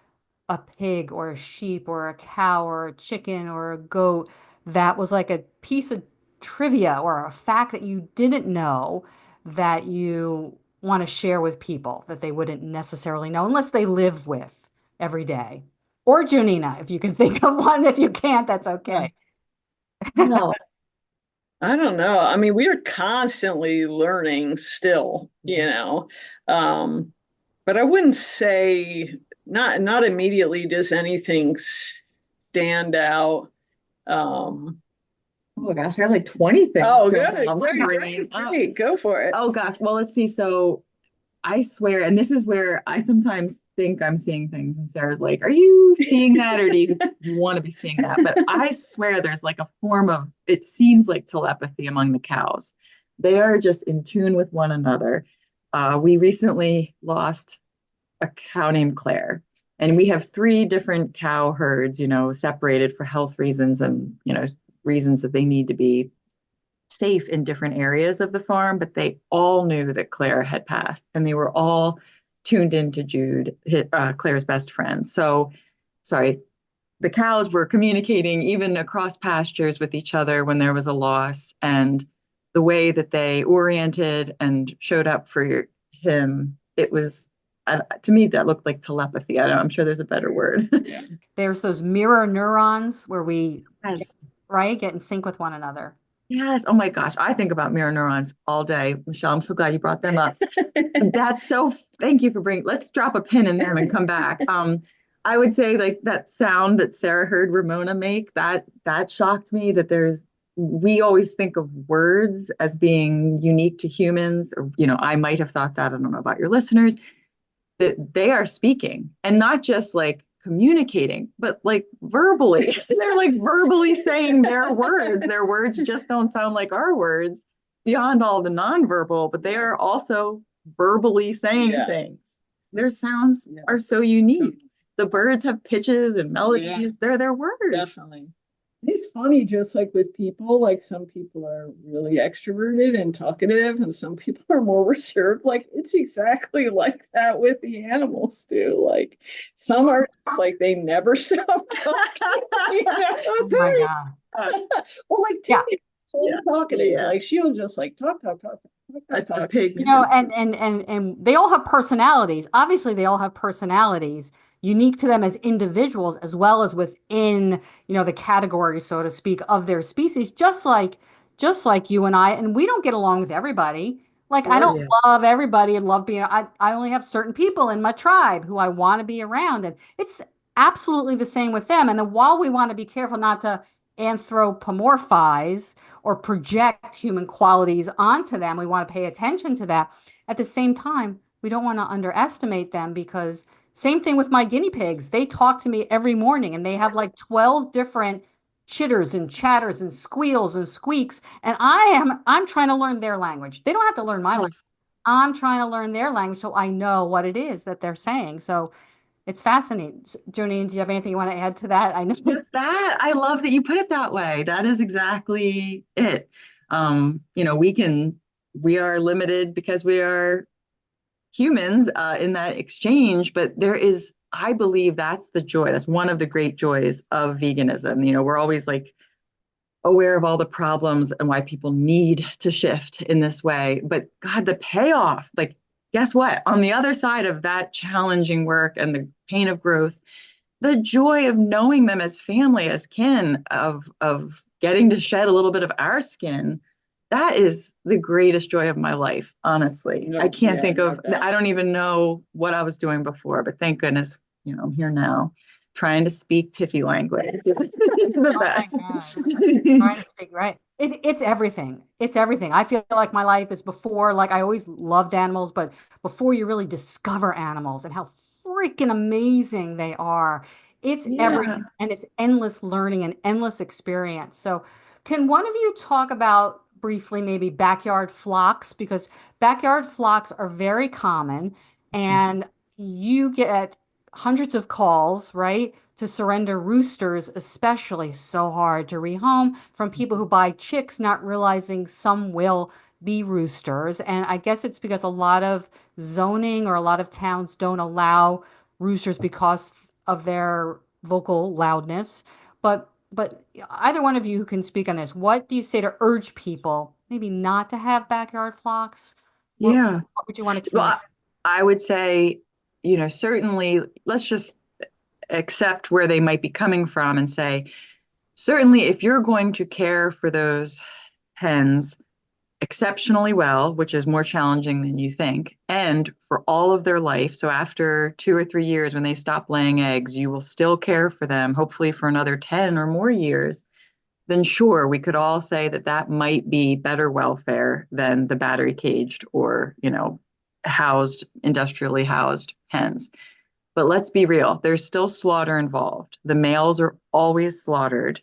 [SPEAKER 1] a pig or a sheep or a cow or a chicken or a goat that was like a piece of trivia or a fact that you didn't know that you want to share with people that they wouldn't necessarily know unless they live with every day? Or Jonina, if you can think of one. If you can't, that's okay.
[SPEAKER 2] No.
[SPEAKER 3] I don't know. I mean, we are constantly learning still, but I wouldn't say not immediately does anything stand out. Um,
[SPEAKER 2] Oh gosh, I have like 20 things.
[SPEAKER 3] oh,
[SPEAKER 2] Don't
[SPEAKER 3] good.
[SPEAKER 2] I'm
[SPEAKER 3] Great,
[SPEAKER 2] wondering.
[SPEAKER 3] great. Go for it.
[SPEAKER 2] Oh gosh. Well, let's see. So I swear, and this is where I sometimes think I'm seeing things, and Sarah's like, "Are you seeing that, or do you want to be seeing that?" But I swear there's like a form of, it seems like telepathy among the cows. They are just in tune with one another. We recently lost a cow named Claire, and we have three different cow herds, separated for health reasons and, reasons that they need to be safe in different areas of the farm, but they all knew that Claire had passed, and they were all tuned into Jude, Claire's best friend. So, sorry, the cows were communicating even across pastures with each other when there was a loss, and the way that they oriented and showed up for him, it was, to me, that looked like telepathy. I'm sure there's a better word.
[SPEAKER 3] Yeah.
[SPEAKER 1] There's those mirror neurons where
[SPEAKER 2] Yes.
[SPEAKER 1] get in sync with one another.
[SPEAKER 2] Yes. Oh my gosh. I think about mirror neurons all day. Michelle, I'm so glad you brought them up. Thank you for let's drop a pin in them and come back. I would say like that sound that Sarah heard Ramona make, that shocked me that we always think of words as being unique to humans, or, I might have thought that, I don't know about your listeners, that they are speaking and not just like communicating, but like verbally. They're like verbally saying their words. Their words just don't sound like our words beyond all the nonverbal, but they are also verbally saying things. Their sounds are so unique. The birds have pitches and melodies. They're their words.
[SPEAKER 3] Definitely. It's funny, just like with people, like some people are really extroverted and talkative, and some people are more reserved. Like it's exactly like that with the animals too. Like some are just like they never stop talking.
[SPEAKER 1] Oh my God.
[SPEAKER 3] Well, like
[SPEAKER 1] Yeah.
[SPEAKER 3] Timmy, so talking to you, like she'll just like talk, talk, talk, talk, talk.
[SPEAKER 2] A pig.
[SPEAKER 1] And they all have personalities. Obviously, they all have personalities unique to them as individuals, as well as within, the category, so to speak, of their species, just like you and I. And we don't get along with everybody. Like I
[SPEAKER 3] Sure.
[SPEAKER 1] don't
[SPEAKER 2] Yeah.
[SPEAKER 1] love everybody and love being, I only have certain people in my tribe who I want to be around. And it's absolutely the same with them. And then while we want to be careful not to anthropomorphize or project human qualities onto them. We want to pay attention to that. At the same time, we don't want to underestimate them because same thing with my guinea pigs. They talk to me every morning and they have like 12 different chitters and chatters and squeals and squeaks. And I'm trying to learn their language. They don't have to learn my language.
[SPEAKER 2] Yes.
[SPEAKER 1] I'm trying to learn their language so I know what it is that they're saying. So it's fascinating. Jonine, do you have anything you want to add to that? I know it's
[SPEAKER 2] Just that. I love that you put it that way. That is exactly it. We are limited because we are humans in that exchange, but I believe that's the joy. That's one of the great joys of veganism. We're always like aware of all the problems and why people need to shift in this way. But God, the payoff, like, guess what? On the other side of that challenging work and the pain of growth, the joy of knowing them as family, as kin, of getting to shed a little bit of our skin, that is the greatest joy of my life, honestly. I can't think of, I don't even know what I was doing before, but thank goodness, I'm here now trying to speak Tiffy language. The best.
[SPEAKER 1] Oh my God. Trying to speak right. It's everything. It's everything. I feel like my life is before, like I always loved animals, but before you really discover animals and how freaking amazing they are, it's
[SPEAKER 2] Yeah.
[SPEAKER 1] everything. And it's endless learning and endless experience. So, can one of you talk about briefly maybe backyard flocks? Because backyard flocks are very common and you get hundreds of calls, right? To surrender roosters, especially so hard to rehome from people who buy chicks, not realizing some will be roosters. And I guess it's because a lot of zoning or a lot of towns don't allow roosters because of their vocal loudness. But either one of you who can speak on this, what do you say to urge people maybe not to have backyard flocks?
[SPEAKER 2] Yeah.
[SPEAKER 1] What would you want to
[SPEAKER 2] Well,
[SPEAKER 1] communicate?
[SPEAKER 2] I would say, certainly let's just accept where they might be coming from and say, certainly if you're going to care for those hens exceptionally well, which is more challenging than you think, and for all of their life, so after 2 or 3 years when they stop laying eggs, you will still care for them, hopefully for another 10 or more years, then sure, we could all say that that might be better welfare than the battery caged or, industrially housed hens. But let's be real, there's still slaughter involved. The males are always slaughtered,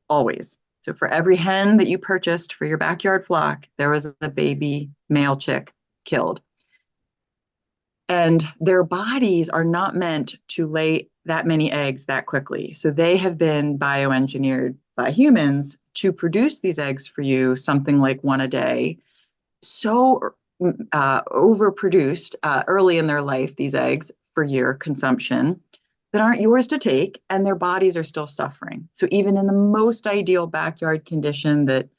[SPEAKER 2] always. So for every hen that you purchased for your backyard flock, there was a baby male chick killed. And their bodies are not meant to lay that many eggs that quickly. So they have been bioengineered by humans to produce these eggs for you, something like one a day. So overproduced early in their life, these eggs for your consumption that aren't yours to take, and their bodies are still suffering. So even in the most ideal backyard condition that,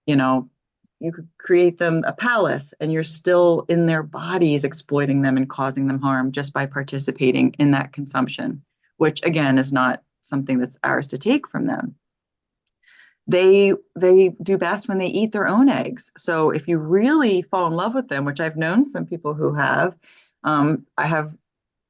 [SPEAKER 2] you could create them a palace and you're still in their bodies exploiting them and causing them harm just by participating in that consumption, which again is not something that's ours to take from them. They do best when they eat their own eggs. So if you really fall in love with them, which I've known some people who have, I have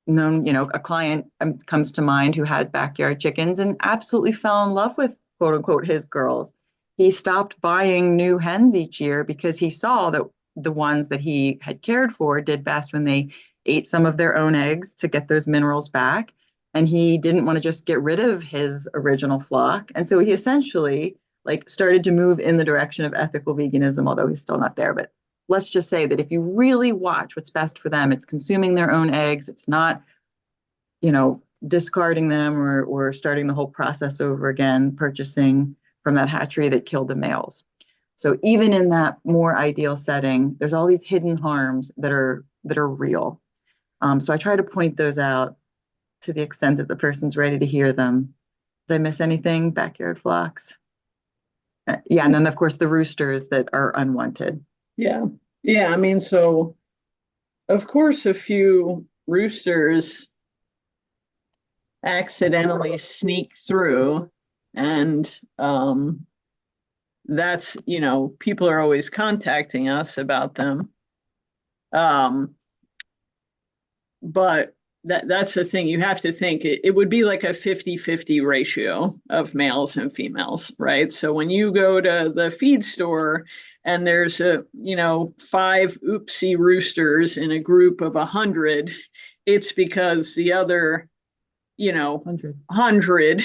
[SPEAKER 2] known, a client comes to mind who had backyard chickens and absolutely fell in love with quote unquote his girls. He stopped buying new hens each year because he saw that the ones that he had cared for did best when they ate some of their own eggs to get those minerals back. And he didn't want to just get rid of his original flock. And so he essentially like started to move in the direction of ethical veganism, although he's still not there. But let's just say that if you really watch what's best for them, it's consuming their own eggs. It's not, discarding them or starting the whole process over again, purchasing from that hatchery that killed the males. So even in that more ideal setting, there's all these hidden harms that are real. So I try to point those out to the extent that the person's ready to hear them. Did I miss anything? Backyard flocks. Yeah, and then of course the roosters that are unwanted.
[SPEAKER 3] Yeah. Yeah. I mean, so of course, a few roosters accidentally sneak through, and that's, people are always contacting us about them. But that's the thing. You have to think it would be like a 50-50 ratio of males and females, right? So when you go to the feed store and there's 5 oopsie roosters in a group of 100, it's because the other 100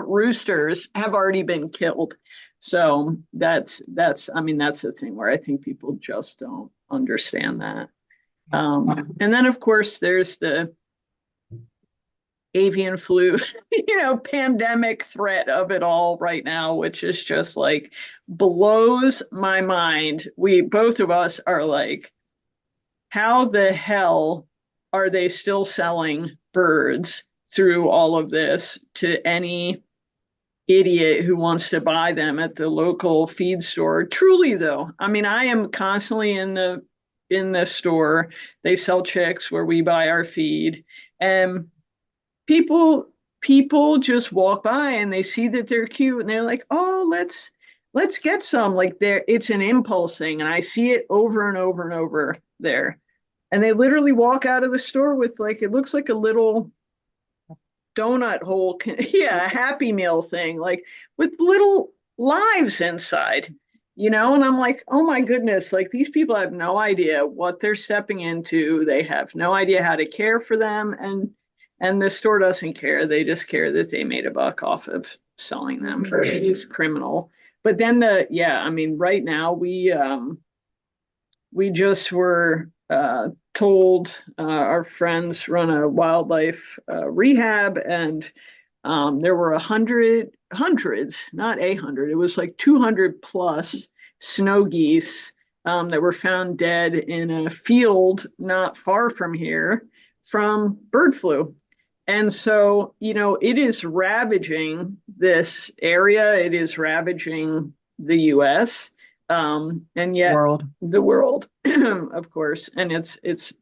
[SPEAKER 3] roosters have already been killed. So that's the thing where I think people just don't understand that. And then of course there's the avian flu, pandemic threat of it all right now, which is just like blows my mind. Both of us are like, how the hell are they still selling birds through all of this to any idiot who wants to buy them at the local feed store? Truly though, I mean, I am constantly in the store. They sell chicks where we buy our feed, and people just walk by and they see that they're cute and they're like, oh, let's get some. Like, it's an impulse thing, and I see it over and over and over there. And they literally walk out of the store with, like, it looks like a little donut hole, a Happy Meal thing, like with little lives inside, and I'm like, oh my goodness, like, these people have no idea what they're stepping into. They have no idea how to care for them, and the store doesn't care. They just care that they made a buck off of selling them. It is criminal. But then right now we just were told, our friends run a wildlife rehab, and there were hundreds, not 100, it was like 200 plus snow geese that were found dead in a field not far from here from bird flu. And so, it is ravaging this area. It is ravaging the US. And yet the world, of course. And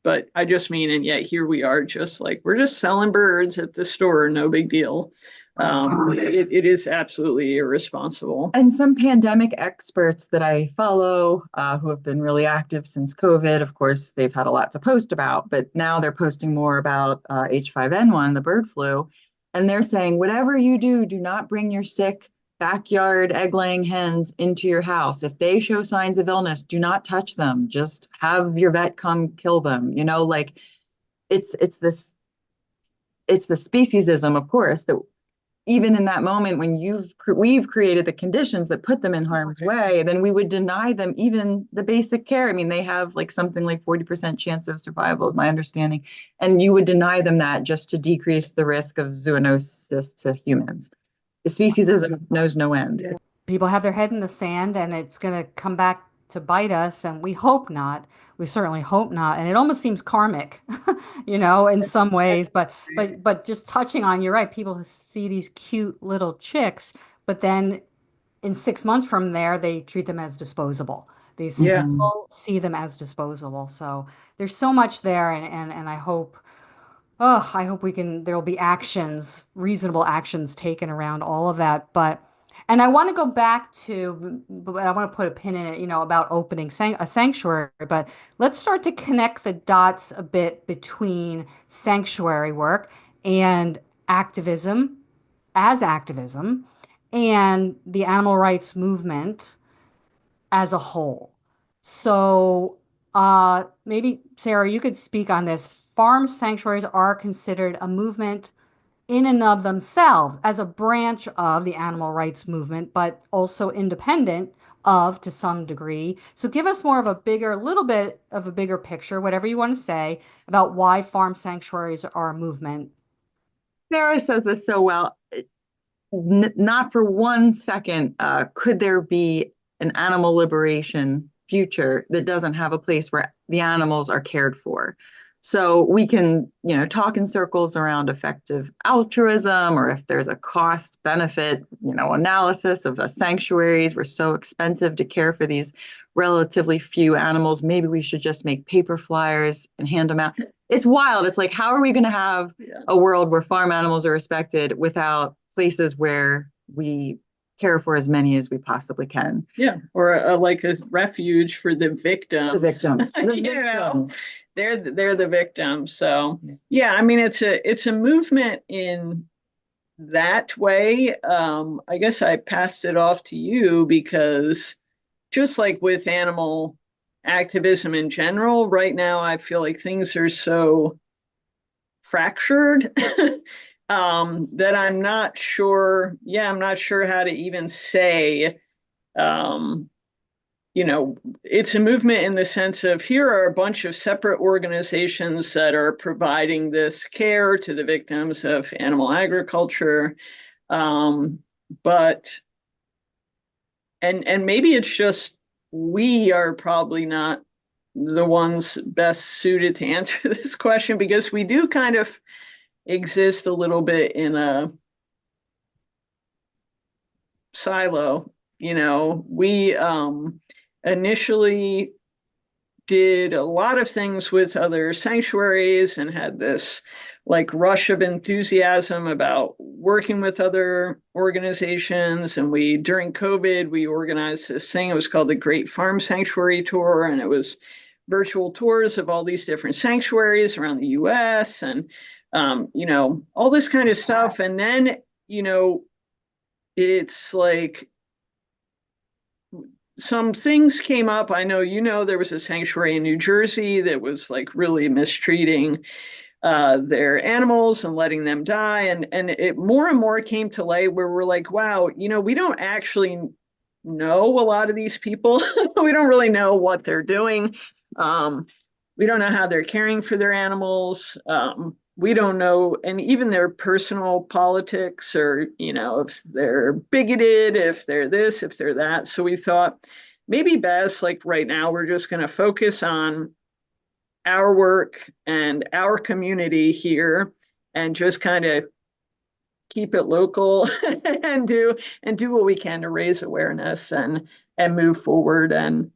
[SPEAKER 3] but I just mean, and yet here we are, just like, we're just selling birds at the store, no big deal. It is absolutely irresponsible.
[SPEAKER 2] And some pandemic experts that I follow, who have been really active since COVID, of course, they've had a lot to post about, but now they're posting more about H5N1, the bird flu. And they're saying, whatever you do, do not bring your sick backyard egg-laying hens into your house. If they show signs of illness, do not touch them. Just have your vet come kill them. Like, it's the speciesism, of course, that even in that moment when we've created the conditions that put them in harm's way, then we would deny them even the basic care. I mean, they have like something like 40% chance of survival, is my understanding. And you would deny them that just to decrease the risk of zoonosis to humans. The speciesism knows no end.
[SPEAKER 1] People have their head in the sand, and it's going to come back to bite us, and we hope not. We certainly hope not. And it almost seems karmic, in some ways. But just touching on, you're right. People see these cute little chicks, but then in 6 months from there, they treat them as disposable. They still see them as disposable. So there's so much there, and I hope. Oh, I hope there will be reasonable actions taken around all of that. And I want to go back to, I want to put a pin in it, about opening a sanctuary, but let's start to connect the dots a bit between sanctuary work and activism and the animal rights movement as a whole. So maybe, Sarah, you could speak on this. Farm sanctuaries are considered a movement in and of themselves as a branch of the animal rights movement, but also independent of, to some degree. So give us more of little bit of a bigger picture, whatever you want to say, about why farm sanctuaries are a movement.
[SPEAKER 2] Sarah says this so well. Not for one second could there be an animal liberation future that doesn't have a place where the animals are cared for. So we can, talk in circles around effective altruism, or if there's a cost benefit, analysis of sanctuaries were so expensive to care for these relatively few animals. Maybe we should just make paper flyers and hand them out. It's wild. It's like, how are we going to have a world where farm animals are respected without places where we care for as many as we possibly can?
[SPEAKER 3] Yeah, or like a refuge for the victims.
[SPEAKER 2] The victims. The
[SPEAKER 3] victims. They're the victims. So yeah, I mean it's a movement in that way. I guess I passed it off to you because just like with animal activism in general, right now I feel like things are so fractured that I'm not sure. Yeah, I'm not sure how to even say, um, it's a movement in the sense of here are a bunch of separate organizations that are providing this care to the victims of animal agriculture. Um, but and maybe it's just we are probably not the ones best suited to answer this question because we do kind of exist a little bit in a silo. We initially did a lot of things with other sanctuaries and had this like rush of enthusiasm about working with other organizations. And during COVID, we organized this thing. It was called the Great Farm Sanctuary Tour, and it was virtual tours of all these different sanctuaries around the US and, all this kind of stuff. And then, it's like some things came up. I know, there was a sanctuary in New Jersey that was like really mistreating their animals and letting them die. And it more and more came to light where we're like, wow, we don't actually know a lot of these people. We don't really know what they're doing. We don't know how they're caring for their animals. We don't know, and even their personal politics, or if they're bigoted, if they're this, if they're that. So we thought maybe best, like right now, we're just going to focus on our work and our community here, and just kind of keep it local and do what we can to raise awareness and move forward. And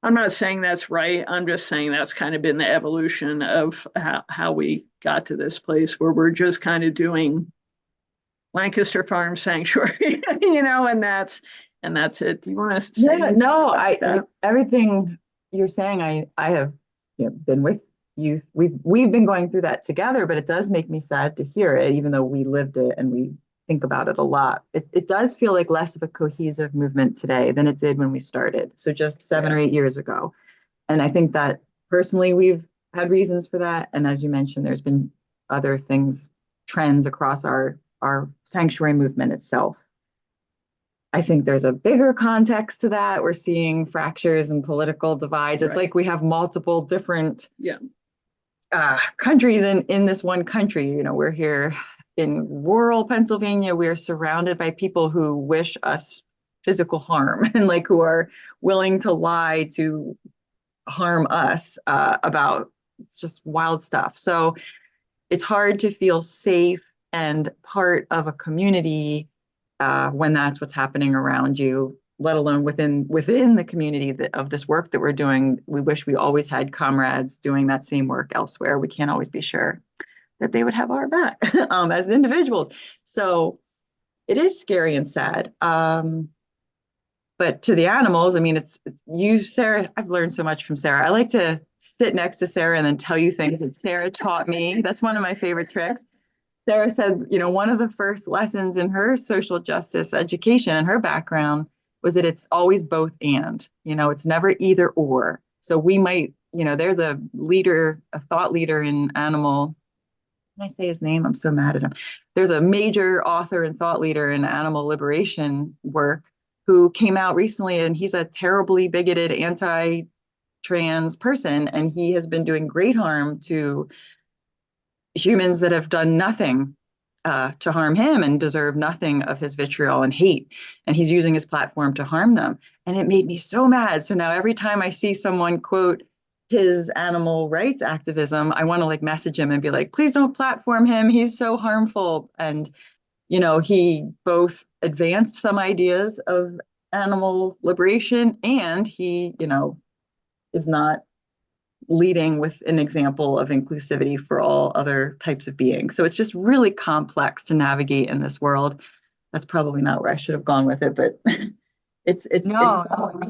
[SPEAKER 3] I'm not saying that's right. I'm just saying that's kind of been the evolution of how we got to this place where we're just kind of doing Lancaster Farm Sanctuary, and that's it. Do you want to say?
[SPEAKER 2] Yeah, no, everything you're saying, I have been with youth. We've been going through that together, but it does make me sad to hear it, even though we lived it and we think about it a lot. It does feel like less of a cohesive movement today than it did when we started. So just 7 or 8 years ago. And I think that personally, we've had reasons for that. And as you mentioned, there's been other things, trends across our sanctuary movement itself. I think there's a bigger context to that. We're seeing fractures and political divides. It's like we have multiple different countries in this one country. We're here in rural Pennsylvania. We are surrounded by people who wish us physical harm and like who are willing to lie to harm us about just wild stuff. So it's hard to feel safe and part of a community when that's what's happening around you, let alone within the community of this work that we're doing. We wish we always had comrades doing that same work elsewhere. We can't always be sure that they would have our back as individuals. So it is scary and sad. But to the animals, I mean, it's you, Sarah. I've learned so much from Sarah. I like to sit next to Sarah and then tell you things that Sarah taught me. That's one of my favorite tricks. Sarah said, one of the first lessons in her social justice education and her background was that it's always both and, it's never either or. So we might, there's a thought leader in animal. Can I say his name? I'm so mad at him. There's a major author and thought leader in animal liberation work who came out recently, and he's a terribly bigoted anti-trans person, and he has been doing great harm to humans that have done nothing to harm him and deserve nothing of his vitriol and hate. And he's using his platform to harm them. And it made me so mad. So now every time I see someone quote his animal rights activism, I want to like message him and be like, please don't platform him. He's so harmful. And, he both advanced some ideas of animal liberation and he, is not leading with an example of inclusivity for all other types of beings. So it's just really complex to navigate in this world. That's probably not where I should have gone with it, but we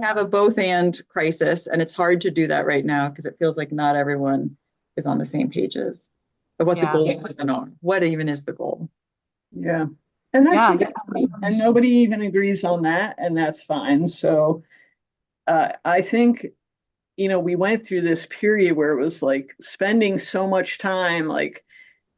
[SPEAKER 2] have a both and crisis, and it's hard to do that right now because it feels like not everyone is on the same pages of what the goals even are. What even is the goal?
[SPEAKER 3] Yeah. And that's and nobody even agrees on that, and that's fine. So I think we went through this period where it was like spending so much time like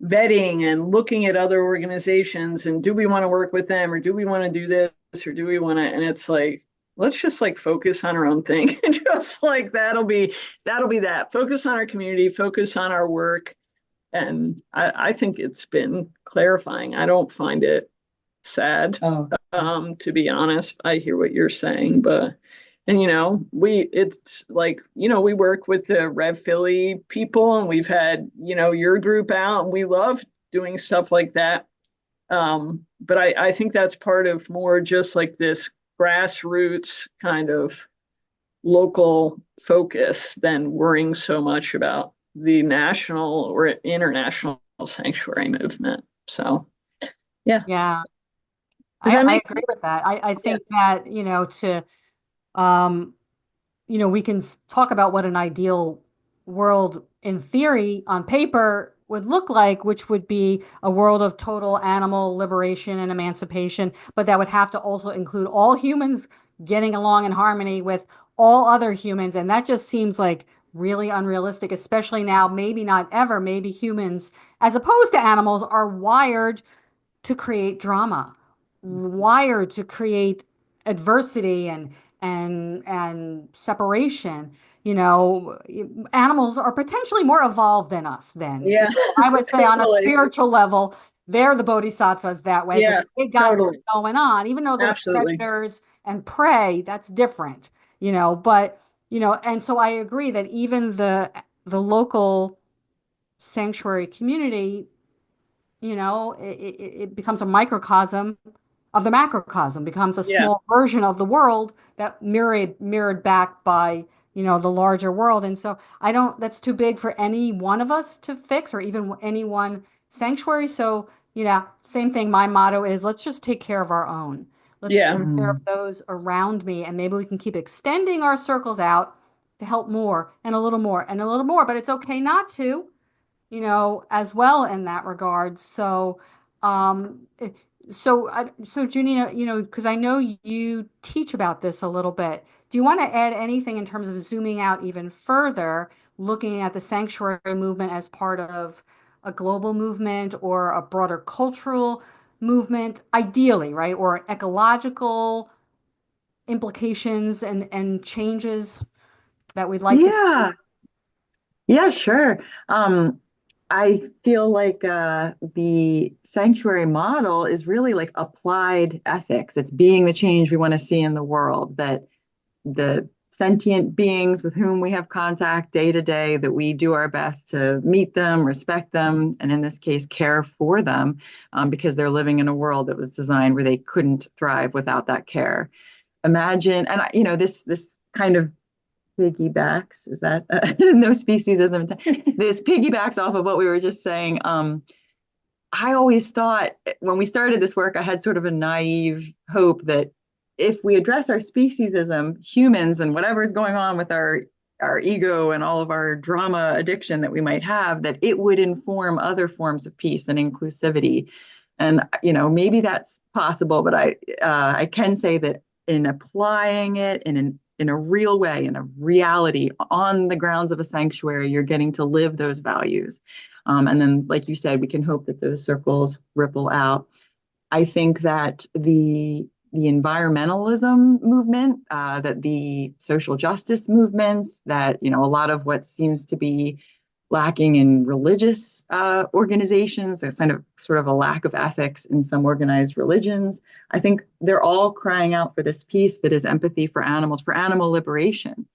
[SPEAKER 3] vetting and looking at other organizations and do we want to work with them or do we want to do this or do we want to, and it's like, let's just like focus on our own thing. Just like that'll be that. Focus on our community, focus on our work. And I think it's been clarifying. I don't find it sad. To be honest, I hear what you're saying, but and it's like we work with the Rev Philly people, and we've had your group out, and we love doing stuff like that. But I think that's part of more just like this grassroots kind of local focus than worrying so much about the national or international sanctuary movement. So, yeah.
[SPEAKER 1] I agree with that. I think that, we can talk about what an ideal world in theory on paper would look like, which would be a world of total animal liberation and emancipation, but that would have to also include all humans getting along in harmony with all other humans. And that just seems like really unrealistic, especially now, maybe not ever, maybe humans, as opposed to animals, are wired to create drama, wired to create adversity and separation. Animals are potentially more evolved than us then.
[SPEAKER 3] Yeah.
[SPEAKER 1] I would say on a spiritual level, they're the bodhisattvas that way.
[SPEAKER 3] Yeah,
[SPEAKER 1] they got what's going on, even though there's predators and prey, that's different, but and so I agree that even the local sanctuary community, it becomes a microcosm of the macrocosm, becomes a small version of the world that mirrored back by, the larger world. And so that's too big for any one of us to fix or even any one sanctuary. So, same thing. My motto is let's just take care of our own. Let's take care of those around me. And maybe we can keep extending our circles out to help more and a little more and a little more. But it's okay not to, as well in that regard. So, so Junina, because I know you teach about this a little bit. Do you want to add anything in terms of zooming out even further, looking at the sanctuary movement as part of a global movement or a broader cultural movement, ideally, right? Or ecological implications and changes that we'd like to see?
[SPEAKER 2] Yeah, sure. I feel like the sanctuary model is really like applied ethics. It's being the change we want to see in the world, that the sentient beings with whom we have contact day to day, that we do our best to meet them, respect them, and in this case, care for them, because they're living in a world that was designed where they couldn't thrive without that care. Imagine, and this kind of piggybacks, is that no speciesism? This piggybacks off of what we were just saying. I always thought when we started this work, I had sort of a naive hope that if we address our speciesism, humans, and whatever's going on with our ego and all of our drama addiction that we might have, that it would inform other forms of peace and inclusivity. And maybe that's possible, but I can say that in applying it in a real way, in a reality, on the grounds of a sanctuary, you're getting to live those values. And then, like you said, we can hope that those circles ripple out. I think that the environmentalism movement, that the social justice movements, that, a lot of what seems to be lacking in religious organizations. There's sort of a lack of ethics in some organized religions. I think they're all crying out for this piece that is empathy for animals, for animal liberation.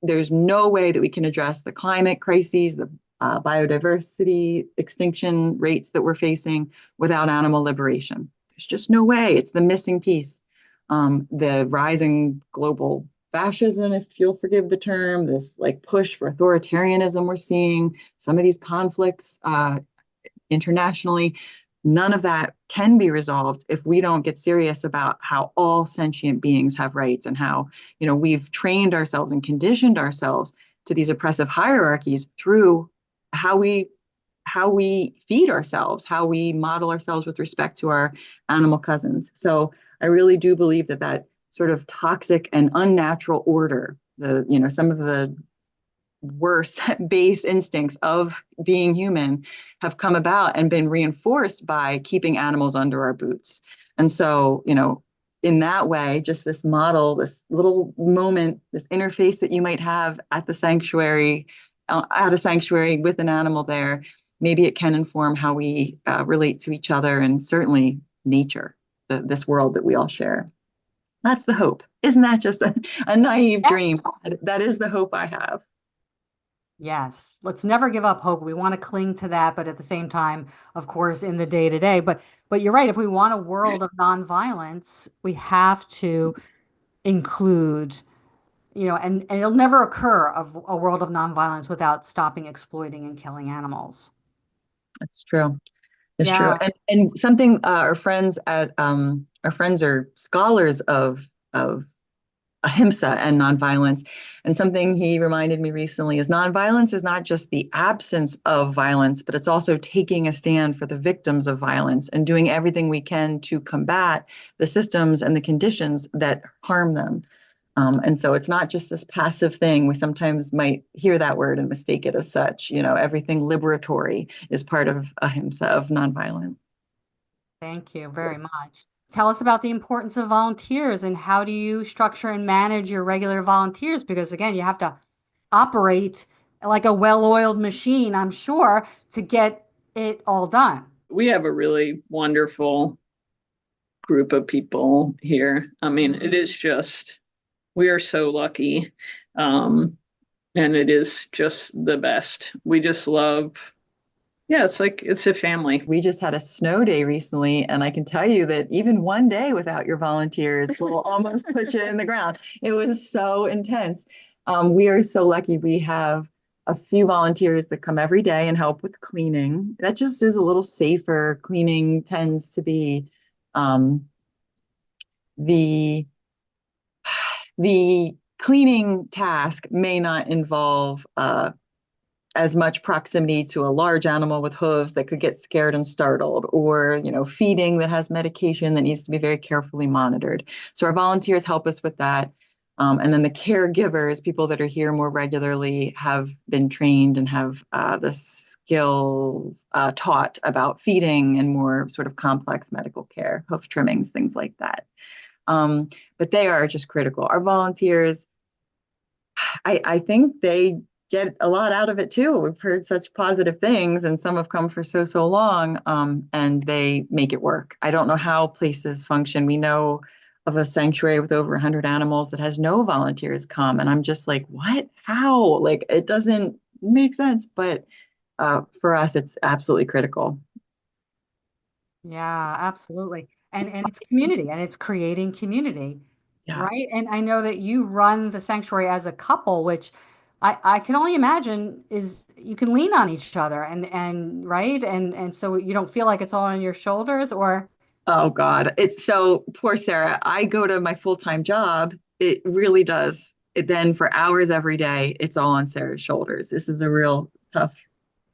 [SPEAKER 2] There's no way that we can address the climate crises, the biodiversity extinction rates that we're facing without animal liberation. There's just no way. It's the missing piece. The rising global fascism, if you'll forgive the term, this like push for authoritarianism we're seeing, some of these conflicts internationally, none of that can be resolved if we don't get serious about how all sentient beings have rights and how, we've trained ourselves and conditioned ourselves to these oppressive hierarchies through how we feed ourselves, how we model ourselves with respect to our animal cousins. So I really do believe that sort of toxic and unnatural order, some of the worst base instincts of being human have come about and been reinforced by keeping animals under our boots. And so, in that way, just this model, this little moment, this interface that you might have at the sanctuary, at a sanctuary with an animal there, maybe it can inform how we relate to each other and certainly nature, this world that we all share. That's the hope. Isn't that just a naive dream? That is the hope I have.
[SPEAKER 1] Yes, let's never give up hope. We want to cling to that, but at the same time, of course, in the day to day. But you're right. If we want a world of nonviolence, we have to include, and it'll never occur of a world of nonviolence without stopping exploiting and killing animals.
[SPEAKER 2] That's true. It's true. And something our friends are scholars of ahimsa and nonviolence. And something he reminded me recently is nonviolence is not just the absence of violence, but it's also taking a stand for the victims of violence and doing everything we can to combat the systems and the conditions that harm them. And so it's not just this passive thing. We sometimes might hear that word and mistake it as such. Everything liberatory is part of ahimsa, of nonviolence.
[SPEAKER 1] Thank you very much. Tell us about the importance of volunteers and how do you structure and manage your regular volunteers? Because again, you have to operate like a well-oiled machine, I'm sure, to get it all done.
[SPEAKER 3] We have a really wonderful group of people here. I mean, it is just, we are so lucky. And it is just the best. We just love, it's a family.
[SPEAKER 2] We just had a snow day recently, and I can tell you that even one day without your volunteers will almost put you in the ground. It was so intense. We are so lucky. We have a few volunteers that come every day and help with cleaning. That just is a little safer. Cleaning tends to be the cleaning task may not involve as much proximity to a large animal with hooves that could get scared and startled, or feeding that has medication that needs to be very carefully monitored. So our volunteers help us with that. And then the caregivers, people that are here more regularly, have been trained and have the skills taught about feeding and more sort of complex medical care, hoof trimmings, things like that. But they are just critical. Our volunteers, I think they get a lot out of it too. We've heard such positive things, and some have come for so long, and they make it work. I don't know how places function. We know of a sanctuary with over 100 animals that has no volunteers come, and I'm just like, what? How? Like, it doesn't make sense. But for us, it's absolutely critical.
[SPEAKER 1] Yeah, absolutely. And it's community, and it's creating community, right? And I know that you run the sanctuary as a couple, which I can only imagine is you can lean on each other and right. And so you don't feel like it's all on your shoulders or.
[SPEAKER 2] Oh God. It's so poor Sarah. I go to my full-time job. It really does. Then for hours every day, it's all on Sarah's shoulders. This is a real tough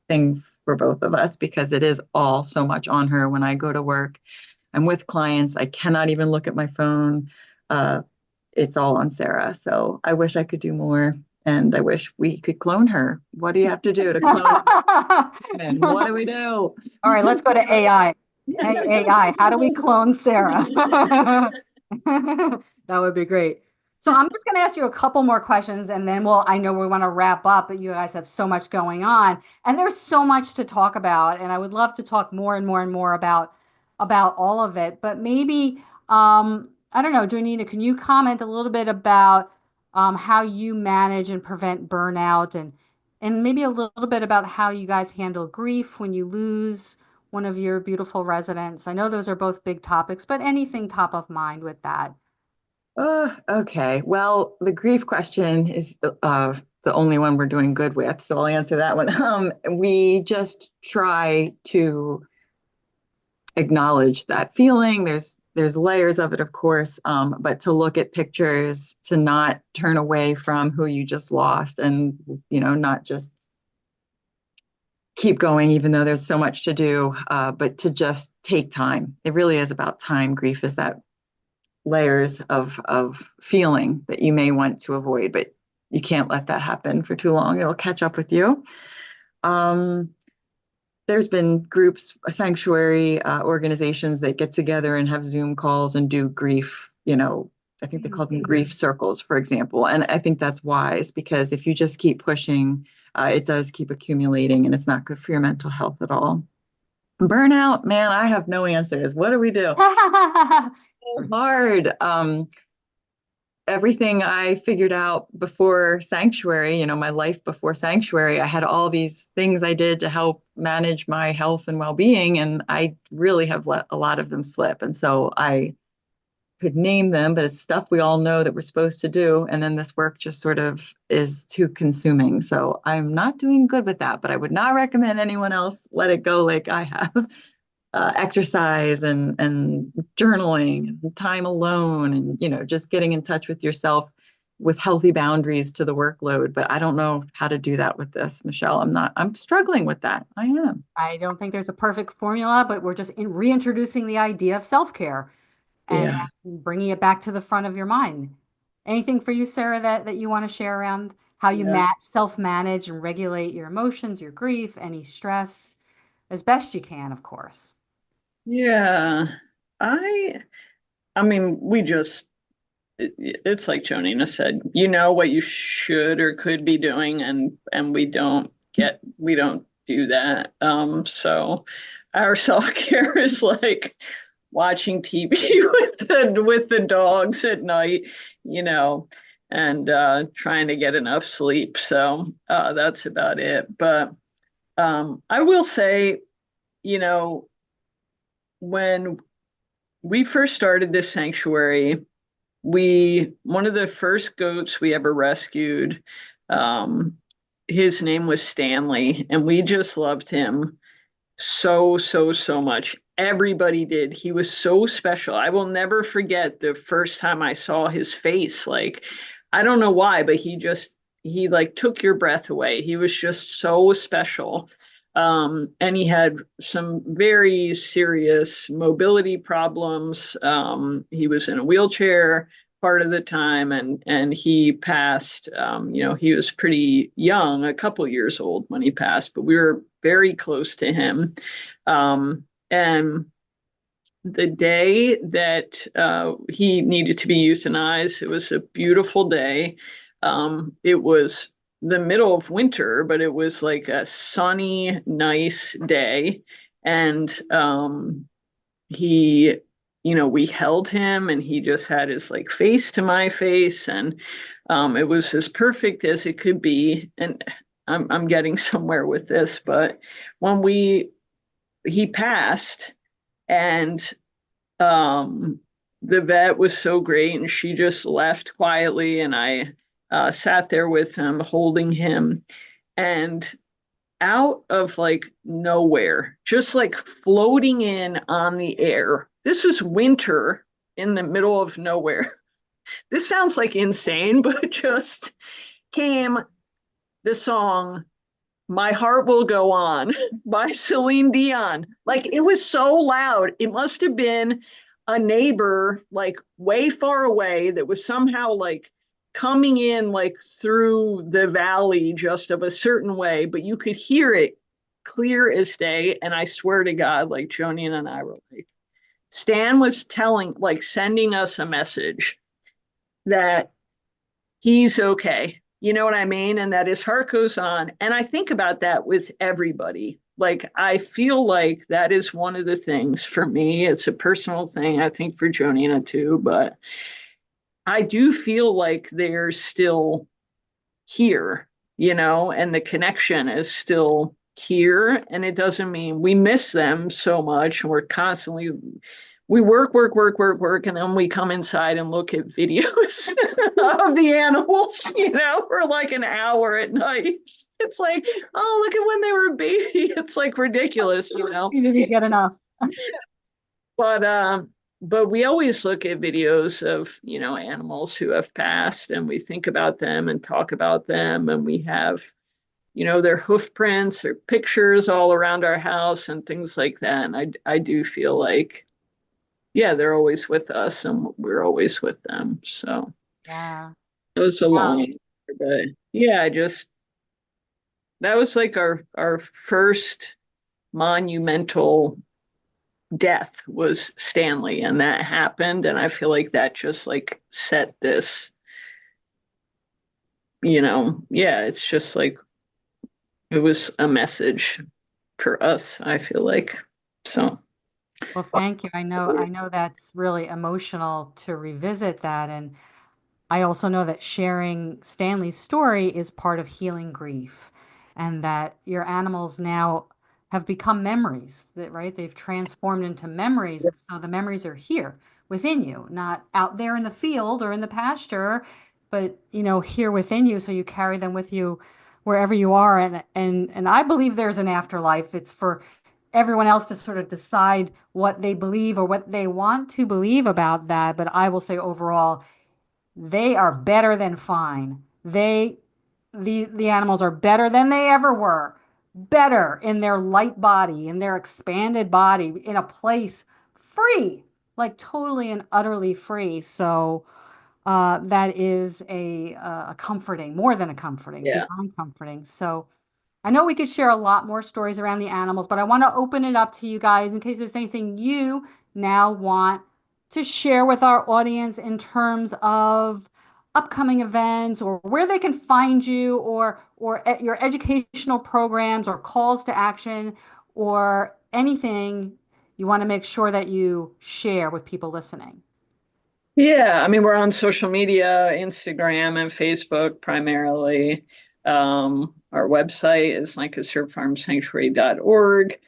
[SPEAKER 2] thing for both of us because it is all so much on her. When I go to work, I'm with clients. I cannot even look at my phone. It's all on Sarah. So I wish I could do more. And I wish we could clone her. What do you have to do to clone her? And what do we do?
[SPEAKER 1] All right, let's go to AI. Hey, AI, how do we clone Sarah? That would be great. So I'm just going to ask you a couple more questions and then I know we want to wrap up, but you guys have so much going on and there's so much to talk about. And I would love to talk more and more and more about all of it. But maybe, I don't know, Jonina, can you comment a little bit about how you manage and prevent burnout and maybe a little bit about how you guys handle grief when you lose one of your beautiful residents? I know those are both big topics, but anything top of mind with that?
[SPEAKER 2] Okay. Well, the grief question is the only one we're doing good with, so I'll answer that one. We just try to acknowledge that feeling. There's layers of it, of course, but to look at pictures, to not turn away from who you just lost, and not just keep going, even though there's so much to do, but to just take time. It really is about time. Grief is that layers of feeling that you may want to avoid, but you can't let that happen for too long. It'll catch up with you. Um, there's been groups, sanctuary organizations that get together and have Zoom calls and do grief, I think they call them grief circles, for example. And I think that's wise because if you just keep pushing, it does keep accumulating and it's not good for your mental health at all. Burnout, man, I have no answers. What do we do? So hard. Everything I figured out before Sanctuary, my life before Sanctuary, I had all these things I did to help manage my health and well-being, and I really have let a lot of them slip. And so I could name them, but it's stuff we all know that we're supposed to do. And then this work just sort of is too consuming. So I'm not doing good with that, but I would not recommend anyone else let it go like I have. Exercise and journaling and time alone and just getting in touch with yourself with healthy boundaries to the workload. But I don't know how to do that with this, Michelle. I'm struggling with that. I am.
[SPEAKER 1] I don't think there's a perfect formula, but we're just reintroducing the idea of self-care and
[SPEAKER 2] Yeah.
[SPEAKER 1] bringing it back to the front of your mind. Anything for you, Sarah, that you want to share around how you
[SPEAKER 3] Yeah.
[SPEAKER 1] self-manage and regulate your emotions, your grief, any stress, as best you can, of course.
[SPEAKER 3] Yeah. I I mean, it's like Jonina said, you know what you should or could be doing, and we don't do that. So our self-care is like watching TV with the dogs at night, you know, and trying to get enough sleep. So that's about it. But I will say, you know, when we first started this sanctuary, we one of the first goats we ever rescued, um, his name was Stanley, and we just loved him so much. Everybody did. He was so special. I will never forget the first time I saw his face. Like, I don't know why, but he like took your breath away. He was just so special. And he had some very serious mobility problems. He was in a wheelchair part of the time, and he passed. He was pretty young, a couple years old when he passed, but we were very close to him. And the day that he needed to be euthanized, it was a beautiful day. It was the middle of winter, but it was like a sunny, nice day. And he, we held him and he just had his like face to my face. And it was as perfect as it could be. And I'm getting somewhere with this, but when he passed, and um, the vet was so great, and she just left quietly, and I sat there with him, holding him, and out of like nowhere, just like floating in on the air. This was winter in the middle of nowhere. This sounds like insane, but just came the song "My Heart Will Go On" by Celine Dion. Like, it was so loud. It must have been a neighbor like way far away that was somehow like coming in like through the valley just of a certain way, but you could hear it clear as day. And I swear to God, like Jonian and I were like, Stan was sending us a message that he's okay. You know what I mean? And that his heart goes on. And I think about that with everybody. Like, I feel like that is one of the things for me. It's a personal thing, I think, for Jonina too. But I do feel like they're still here, and the connection is still here. And it doesn't mean we miss them so much. We're constantly, we work, and then we come inside and look at videos of the animals, for like an hour at night. It's like, oh, look at when they were a baby. It's like ridiculous.
[SPEAKER 1] You didn't get enough.
[SPEAKER 3] But we always look at videos of, animals who have passed, and we think about them and talk about them, and we have, their hoof prints or pictures all around our house and things like that. And I do feel like, yeah, they're always with us and we're always with them. So
[SPEAKER 1] Yeah.
[SPEAKER 3] it was a long answer, but yeah, that was like our first monumental death was Stanley, and that happened. And I feel like that just like set this, yeah, it's just like it was a message for us, I feel like. So
[SPEAKER 1] Well, thank you. I know that's really emotional to revisit that. And I also know that sharing Stanley's story is part of healing grief, and that your animals now have become memories, that right? They've transformed into memories. And so the memories are here within you, not out there in the field or in the pasture, but here within you. So you carry them with you wherever you are. And I believe there's an afterlife. It's for everyone else to sort of decide what they believe or what they want to believe about that. But I will say overall, they are better than fine. The animals are better than they ever were. Better in their light body, in their expanded body, in a place free, like totally and utterly free. So that is a comforting, more than a comforting,
[SPEAKER 3] yeah.
[SPEAKER 1] beyond comforting. So I know we could share a lot more stories around the animals, but I want to open it up to you guys in case there's anything you now want to share with our audience in terms of upcoming events or where they can find you or your educational programs or calls to action or anything you want to make sure that you share with people listening.
[SPEAKER 3] Yeah, I mean, we're on social media, Instagram and Facebook primarily. Our website is lancasterfarmsanctuary.org.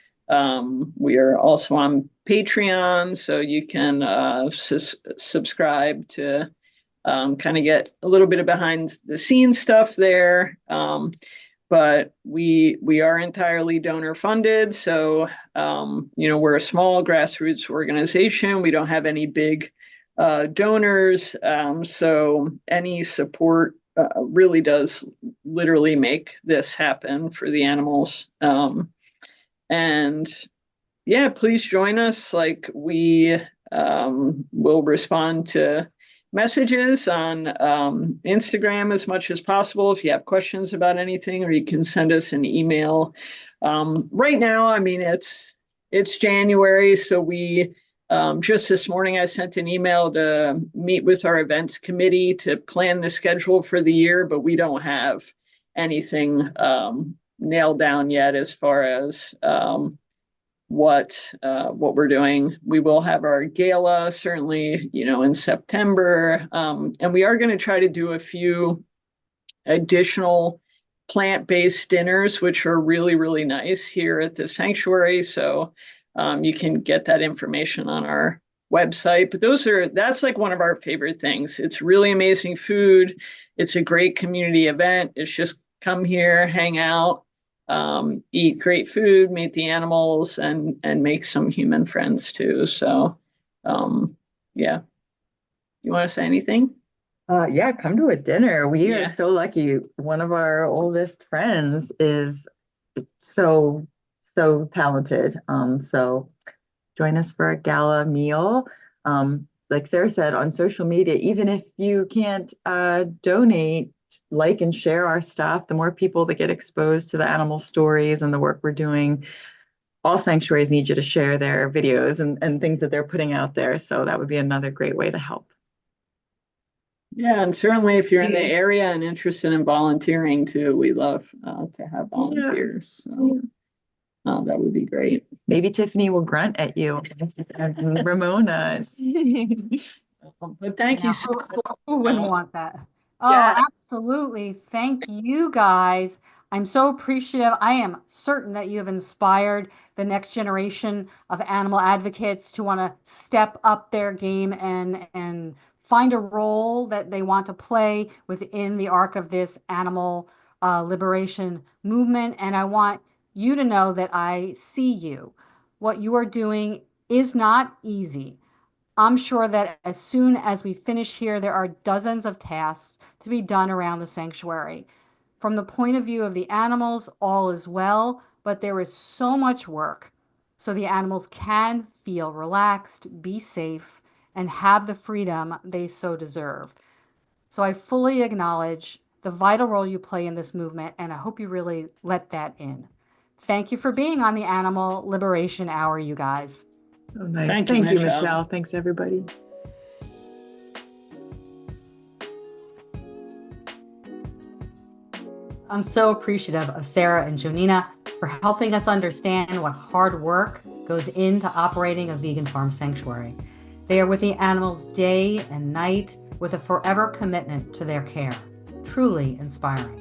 [SPEAKER 3] We are also on Patreon, so you can subscribe to kind of get a little bit of behind the scenes stuff there. But we are entirely donor funded, so we're a small grassroots organization. We don't have any big donors. So any support really does literally make this happen for the animals. And yeah, please join us. Like we will respond to messages on Instagram as much as possible if you have questions about anything, or you can send us an email. Right now, I mean, it's January, so we just this morning I sent an email to meet with our events committee to plan the schedule for the year, but we don't have anything nailed down yet as far as what we're doing. We will have our gala certainly, in September, and we are going to try to do a few additional plant-based dinners, which are really, really nice here at the sanctuary. So you can get that information on our website. But that's like one of our favorite things. It's really amazing food. It's a great community event. It's just come here, hang out, eat great food, meet the animals, and make some human friends too. So yeah. You want to say anything?
[SPEAKER 2] Yeah, come to a dinner. We are
[SPEAKER 3] Yeah.
[SPEAKER 2] so lucky. One of our oldest friends is so, so talented. So join us for a gala meal. Like Sarah said, on social media, even if you can't donate, like and share our stuff, the more people that get exposed to the animal stories and the work we're doing, all sanctuaries need you to share their videos and things that they're putting out there. So that would be another great way to help.
[SPEAKER 3] Yeah, and certainly if you're in the
[SPEAKER 2] Yeah.
[SPEAKER 3] area and interested in volunteering too, we love to have volunteers. So that would be great.
[SPEAKER 2] Maybe Tiffany will grunt at you. And Ramona.
[SPEAKER 3] But thank you so
[SPEAKER 1] Who,
[SPEAKER 3] much.
[SPEAKER 1] who wouldn't want that? Oh,
[SPEAKER 2] Yeah.
[SPEAKER 1] absolutely. Thank you guys. I'm so appreciative. I am certain that you have inspired the next generation of animal advocates to want to step up their game and find a role that they want to play within the arc of this animal liberation movement. And I want you to know that I see you. What you are doing is not easy. I'm sure that as soon as we finish here, there are dozens of tasks to be done around the sanctuary. From the point of view of the animals, all is well, but there is so much work so the animals can feel relaxed, be safe, and have the freedom they so deserve. So I fully acknowledge the vital role you play in this movement, and I hope you really let that in. Thank you for being on the Animal Liberation Hour, you guys.
[SPEAKER 2] Oh, nice.
[SPEAKER 3] Thank
[SPEAKER 2] Thank
[SPEAKER 3] you,
[SPEAKER 2] you,
[SPEAKER 3] Michelle.
[SPEAKER 2] Michelle. Thanks, everybody.
[SPEAKER 1] I'm so appreciative of Sarah and Jonina for helping us understand what hard work goes into operating a vegan farm sanctuary. They are with the animals day and night with a forever commitment to their care. Truly inspiring.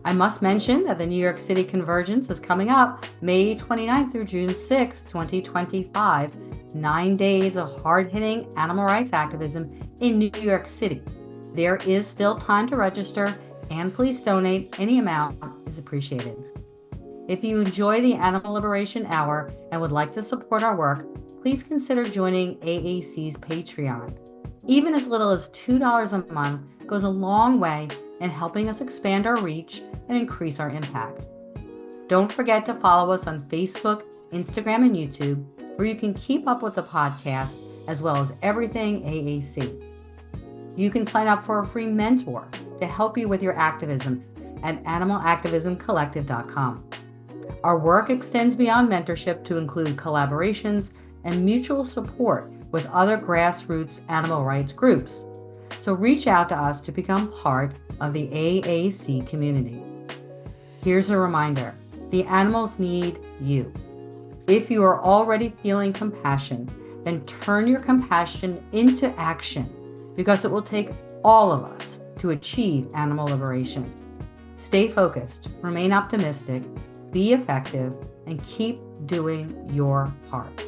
[SPEAKER 1] I must mention that the New York City Convergence is coming up May 29th through June 6, 2025. 9 days of hard-hitting animal rights activism in New York City. There is still time to register, and please donate. Any amount is appreciated. If you enjoy the Animal Liberation Hour and would like to support our work, please consider joining AAC's Patreon. Even as little as $2 a month goes a long way in helping us expand our reach and increase our impact. Don't forget to follow us on Facebook, Instagram, and YouTube, where you can keep up with the podcast as well as everything AAC. You can sign up for a free mentor to help you with your activism at animalactivismcollective.com. Our work extends beyond mentorship to include collaborations and mutual support with other grassroots animal rights groups. So reach out to us to become part of the AAC community. Here's a reminder: the animals need you. If you are already feeling compassion, then turn your compassion into action, because it will take all of us to achieve animal liberation. Stay focused, remain optimistic, be effective, and keep doing your part.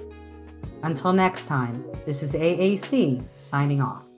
[SPEAKER 1] Until next time, this is AAC signing off.